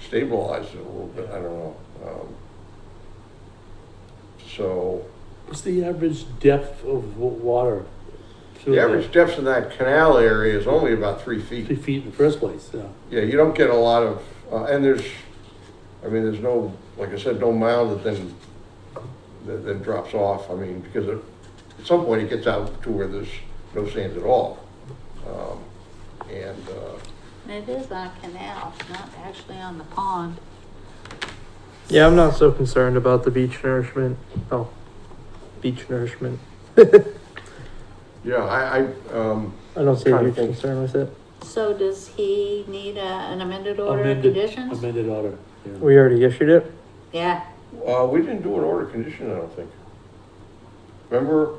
stabilized it a little bit. I don't know. So What's the average depth of water? the average depth in that canal area is only about 3 feet. 3 feet in the first place, yeah. Yeah, you don't get a lot of, and there's no, like I said, no mound that then drops off. I mean, because at some point it gets out to where there's no sand at all. It is on a canal, not actually on the pond. Yeah, I'm not so concerned about the beach nourishment. Oh, beach nourishment. Yeah, I don't see a Trying to huge think. concern with it. So does he need an amended order of Amended- conditions? Amended order. Yeah. We already issued it? Yeah, We didn't do an order condition, I don't think. Remember?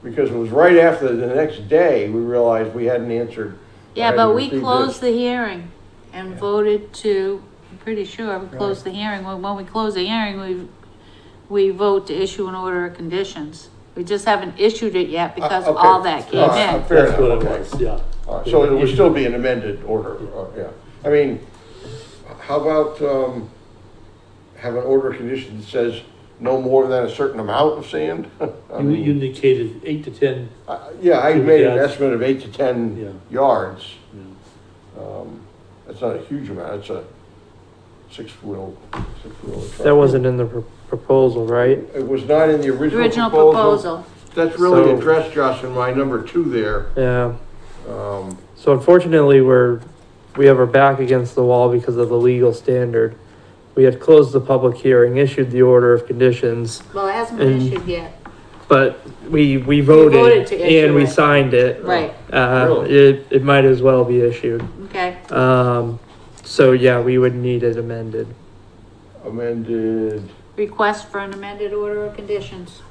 Because it was right after the next day, we realized we hadn't answered. yeah, hadn't but we received closed this. the hearing and voted to, I'm pretty sure we closed the hearing. When we close the hearing, we vote to issue an order of conditions. We just haven't issued it yet because Okay. all that came in. Fair That's what it enough, was, yeah. So it would still be an amended order, yeah. I mean, how about, have an order of condition that says no more than a certain amount of sand? I You mean, indicated 8 to 10. yeah, I made an Yeah. estimate of 8 to 10 Yeah. yards. Yeah. That's not a huge amount, it's a six-wheel truck. That wasn't in the proposal, right? It was not in the original Original proposal. proposal. That's really So- addressed, Josh, in my number 2 there. Yeah. Um, So unfortunately, we have our back against the wall because of the legal standard. We had closed the public hearing, issued the order of conditions, Well, it hasn't been And- issued yet. but we voted voted to issue and we it. signed it. Right, Really? It might as well be issued. okay. So yeah, we would need it amended. Amended, Request for an amended order of conditions.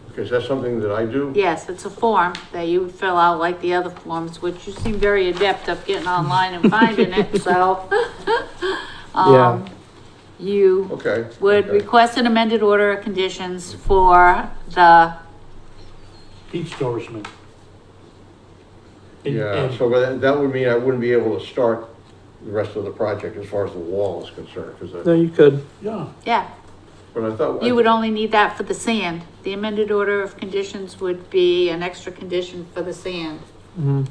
because that's something that I do? Yes, it's a form that you would fill out like the other forms, which you seem very adept of getting online and finding it, so. Yeah. You Okay. would okay. request an amended order of conditions for the, Beach nourishment. And- Yeah, and- so that would mean I wouldn't be able to start the rest of the project as far as the wall is concerned, because No, you could. Yeah, yeah, but I thought. you would only need that for the sand. The amended order of conditions would be an extra condition for the sand. Mhm.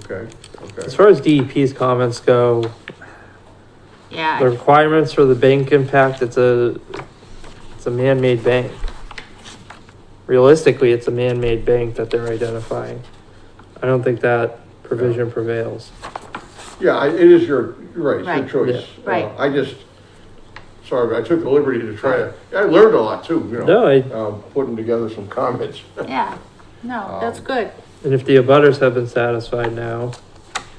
Okay, As okay. far as DEP's comments go, the Yeah, requirements for the bank impact, it's a man-made bank. Realistically, it's a man-made bank that they're identifying. I don't think that provision prevails. Yeah, it is you're right, it's Right. your choice. Yeah. Right. I just, sorry, but I took the liberty to try to, I learned a lot too, you No, know, putting together some comments. yeah, no, that's good. and if the abutters have been satisfied now,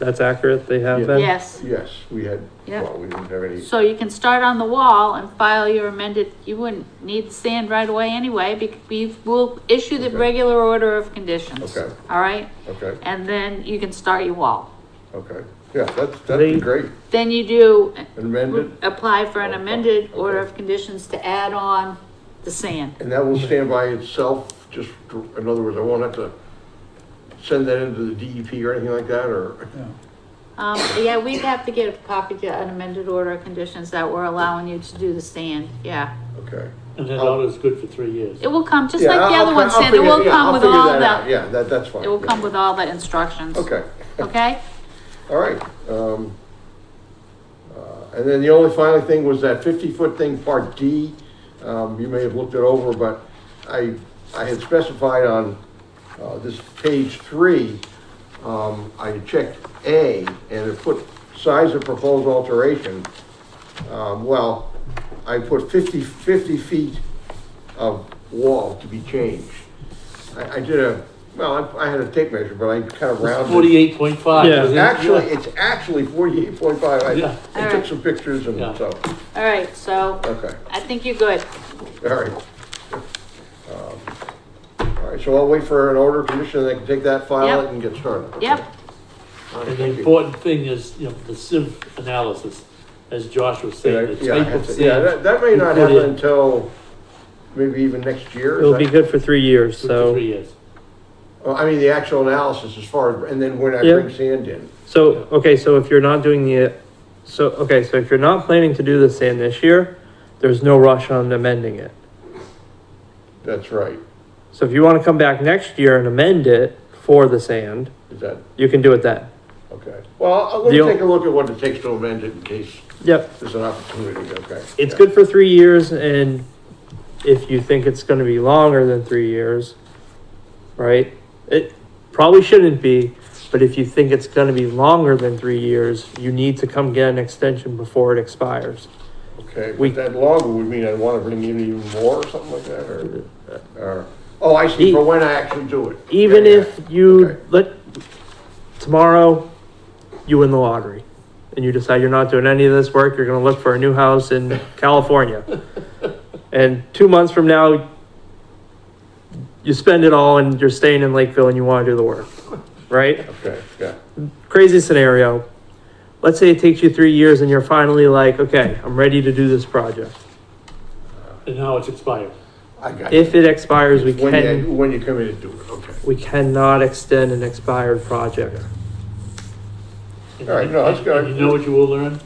that's accurate, they have Yeah. been? Yes, Yes, we had, Yep. well, we didn't have any, so you can start on the wall and file your amended, you wouldn't need the sand right away anyway, because we will issue the Okay. regular order of conditions. Okay. All right, okay, and then you can start your wall. okay. Yeah, that'd be They- great. Then you do Amended, apply for an amended Okay. order of conditions to add on the sand. and that will stand by itself, just, in other words, I won't have to send that into the DEP or anything like that, or? Yeah, we'd have to get a copy to an amended order of conditions that we're allowing you to do the sand, yeah. Okay. and that order's good for 3 years. It will come, just Yeah, like the I'll other one fi- I'll said, it figure- will yeah, come I'll with figure all that out. the, Yeah, that's fine. it will yeah. come with all the instructions. Okay, Okay? all right. And then the only final thing was that 50-foot thing, part D. You may have looked it over, but I had specified on this page 3, I checked A, and it put size of proposed alteration. Well, I put 50 feet of wall to be changed. I did I had a tape measure, but I kind of rounded. 48.5. Yeah. isn't it? Actually, it's actually 48.5. Yeah. I took Alright. some pictures and Yeah. so, All right, so okay, I think you're good. all right. All right, so I'll wait for an order of condition, they can take that, file Yep. it, and get started. Okay. Yep, All right, And the thank you. important thing is, you know, the sieve analysis, as Josh was saying, the Yeah, I type have of to- yeah, sand. that may you not put happen in until maybe even next year. is It'll be that- good for 3 years, for so. 3 years. Oh, I mean, the actual analysis as far as, and then when I Yeah. bring sand in. So, okay, so if you're not doing so if you're not planning to do the sand this year, there's no rush on amending it. That's right. So if you want to come back next year and amend it for the sand, Is that, you can do it then. okay. Well, let me The o- take a look at what it takes to amend it in case Yep, there's an opportunity, okay? it's Yeah. good for 3 years, and if you think it's going to be longer than 3 years, right? It probably shouldn't be, but if you think it's going to be longer than 3 years, you need to come get an extension before it expires. Okay, We- but that longer would mean I'd want to bring in even more or something like that, or, oh, I see, for when I actually do it. Even Yeah, yeah. if you Okay. tomorrow, you win the lottery and you decide you're not doing any of this work, you're gonna look for a new house in California. And 2 months from now, you spend it all and you're staying in Lakeville and you wanna do the work, right? Okay, yeah. Crazy scenario. Let's say it takes you 3 years and you're finally like, okay, I'm ready to do this project. And now it's expired. I got you. If it expires, we When you come in to do it, okay. we cannot extend an expired project. And All right, no, that's good. and you know what you will learn?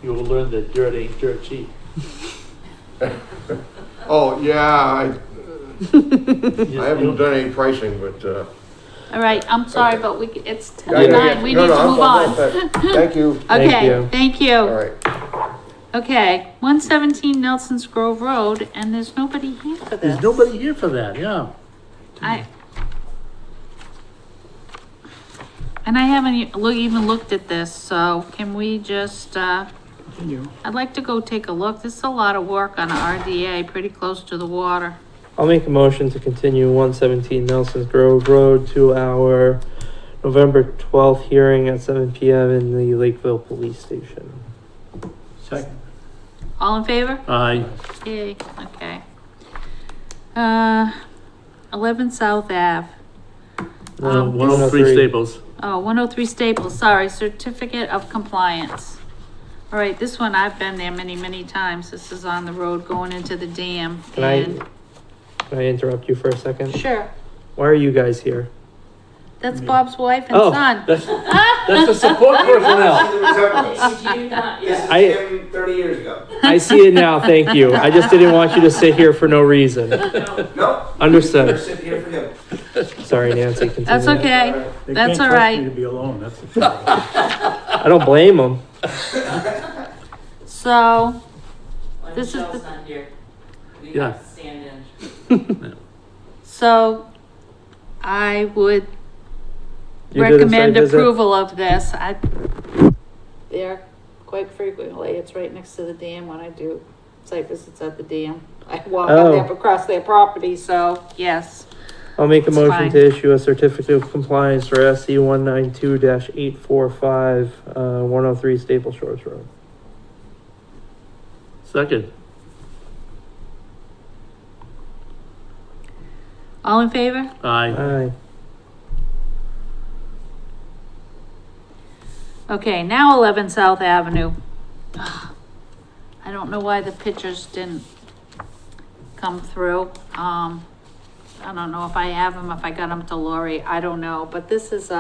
You will learn that dirt ain't dirt cheap. Oh, yeah, I haven't done any pricing, but, All right, I'm sorry, Okay. but it's yeah, yeah, 10:09, yeah. we No, need no, to I'm move fine on. with that. Thank you. Okay, you. thank you. All right. Okay, 117 Nelson's Grove Road, and there's nobody here for this. There's nobody here for that, yeah. And I haven't even looked at this, so can we just, Continue. I'd like to go take a look. This is a lot of work on a RDA, pretty close to the water. I'll make a motion to continue 117 Nelson's Grove Road to our November 12th hearing at 7 p.m. in the Lakeville Police Station. Second. All in favor? Aye. Yay, okay. 11 South Ave. 103 Staples. Oh, 103 Staples, sorry, certificate of compliance. All right, this one, I've been there many, many times. This is on the road going into the dam. Can I interrupt you for a second? Sure, Why are you guys here? that's Bob's wife and Oh. son. That's the support personnel. I 30 years ago. I see it now, thank you. I just didn't want you to sit here for no reason. No. Understood. We're sitting here for him. Sorry, Nancy, continue. That's okay, They that's can't all trust me to right. be alone, that's the thing. I don't blame them. So, this is the, not here. We Yeah. have to stand in. so I would You did a recommend site visit? approval of this. There, quite frequently, it's right next to the dam when I do site visits at the dam. I walk Oh. up across their property, so yes. I'll make a It's motion fine. to issue a certificate of compliance for SC 192-845, 103 Staple Shores Road. Second. All in favor? Aye. Aye. Okay, now 11 South Avenue. I don't know why the pictures didn't come through. I don't know if I have them, if I got them to Lori, I don't know, but this is,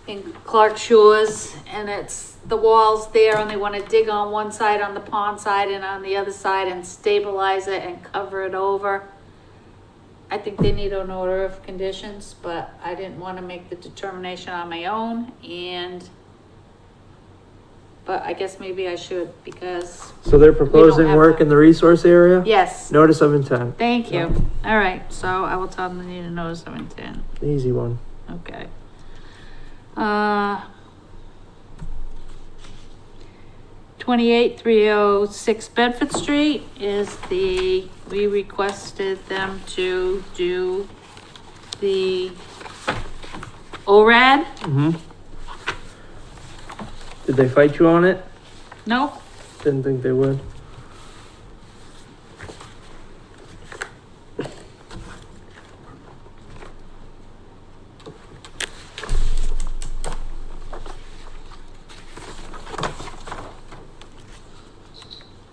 in Clark Shores, and it's, the wall's there, and they wanna dig on one side, on the pond side, and on the other side, and stabilize it and cover it over. I think they need an order of conditions, but I didn't wanna make the determination on my own, but I guess maybe I should, because, So they're proposing have work that. in the resource area? yes, Notice of intent. thank you. All right, so I will tell them they need a notice of intent. Easy one. Okay. 28306 Bedford Street is we requested them to do the ORAD. Mm-hmm. Did they fight you on it? Nope. Didn't think they would.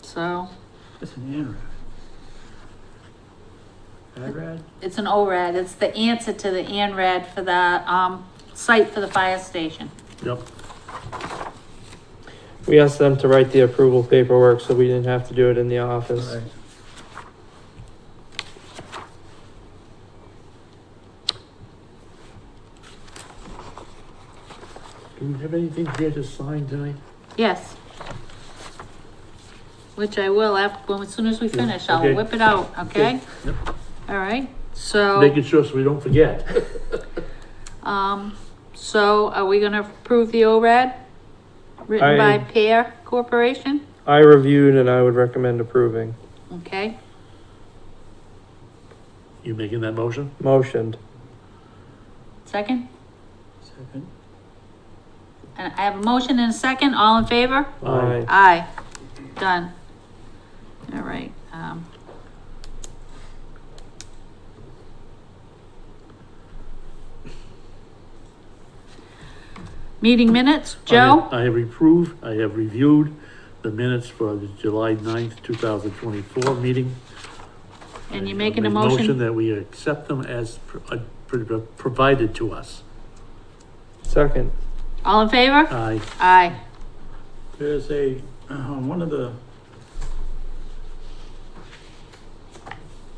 So It's an ANRAD. ANRAD? it's an ORAD. It's the answer to the ANRAD for the, site for the fire station. Yep. We asked them to write the approval paperwork so we didn't have to do it in the office. Right. Do we have anything here to sign tonight? Yes. Which I will after, as soon as we finish, I'll Okay. whip it out, okay? Yep. All right, so. Making sure so we don't forget. So are we gonna approve the ORAD? Written by I- Pear Corporation? I reviewed and I would recommend approving. Okay, You making that motion? Motioned. second? Second. and I have a motion and a second, all in favor? Aye. Aye, done. All right, meeting minutes, Joe? I have reviewed the minutes for the July 9th, 2024 meeting. And you're making a I motion? that we accept them as provided to us. Second. All in favor? Aye. Aye. There's a, one of the,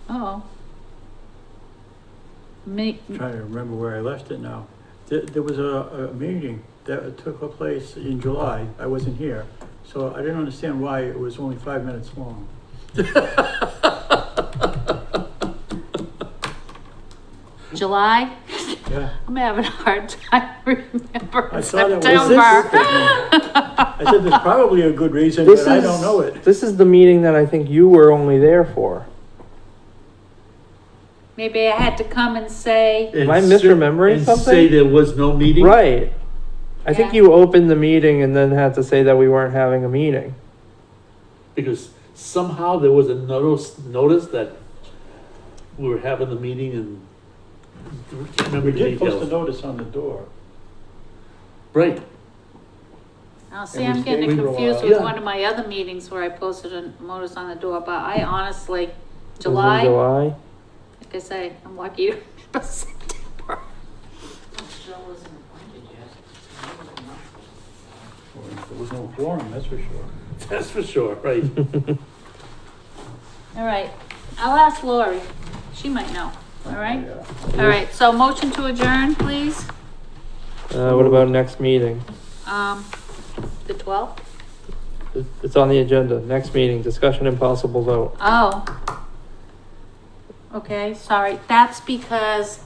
Uh-oh. Me, I'm trying to remember where I left it now. There was a meeting that took place in July. I wasn't here, so I didn't understand why it was only 5 minutes long. July? Yeah. I'm having a hard time remembering I thought it was September. I said there's probably a good reason, This but I is- don't know it. This is the meeting that I think you were only there for. Maybe I had to come and say, Am I misremembering And something? say there was no meeting? Right. I think Yeah. you opened the meeting and then had to say that we weren't having a meeting. Because somehow there was a notice that we were having the meeting and I can't remember We the did post a details. notice on the door. Right, oh, see, And we I'm getting stayed for a confused while. with Yeah. one of my other meetings where I posted a notice on the door, but I honestly, It was in July, July. like I say, I'm lucky to remember September. Joe wasn't appointed yet. There was no quorum, that's for sure. that's for sure, right. All right, I'll ask Lori, she might know, all right? Yeah. All right, so motion to adjourn, please, What about next meeting? the 12th? It's on the agenda. Next meeting, discussion and possible vote. Oh. Okay, sorry, that's because,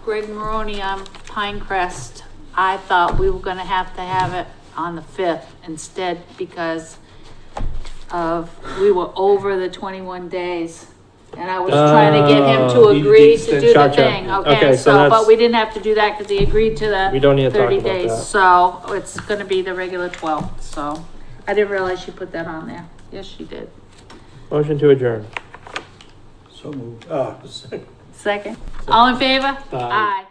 Greg Maroney on Pinecrest, I thought we were gonna have to have it on the 5th instead because we were over the 21 days. And I was trying to get him to Oh. agree to do the Gotcha. thing, Okay, okay, so so, but that's- we didn't have to do that because he agreed to We the don't need to talk 30 about days. that. So it's gonna be the regular 12th, so I didn't realize she put that on there. Yes, she did. Motion to adjourn. So moved. Second, all in favor? Aye. Aye.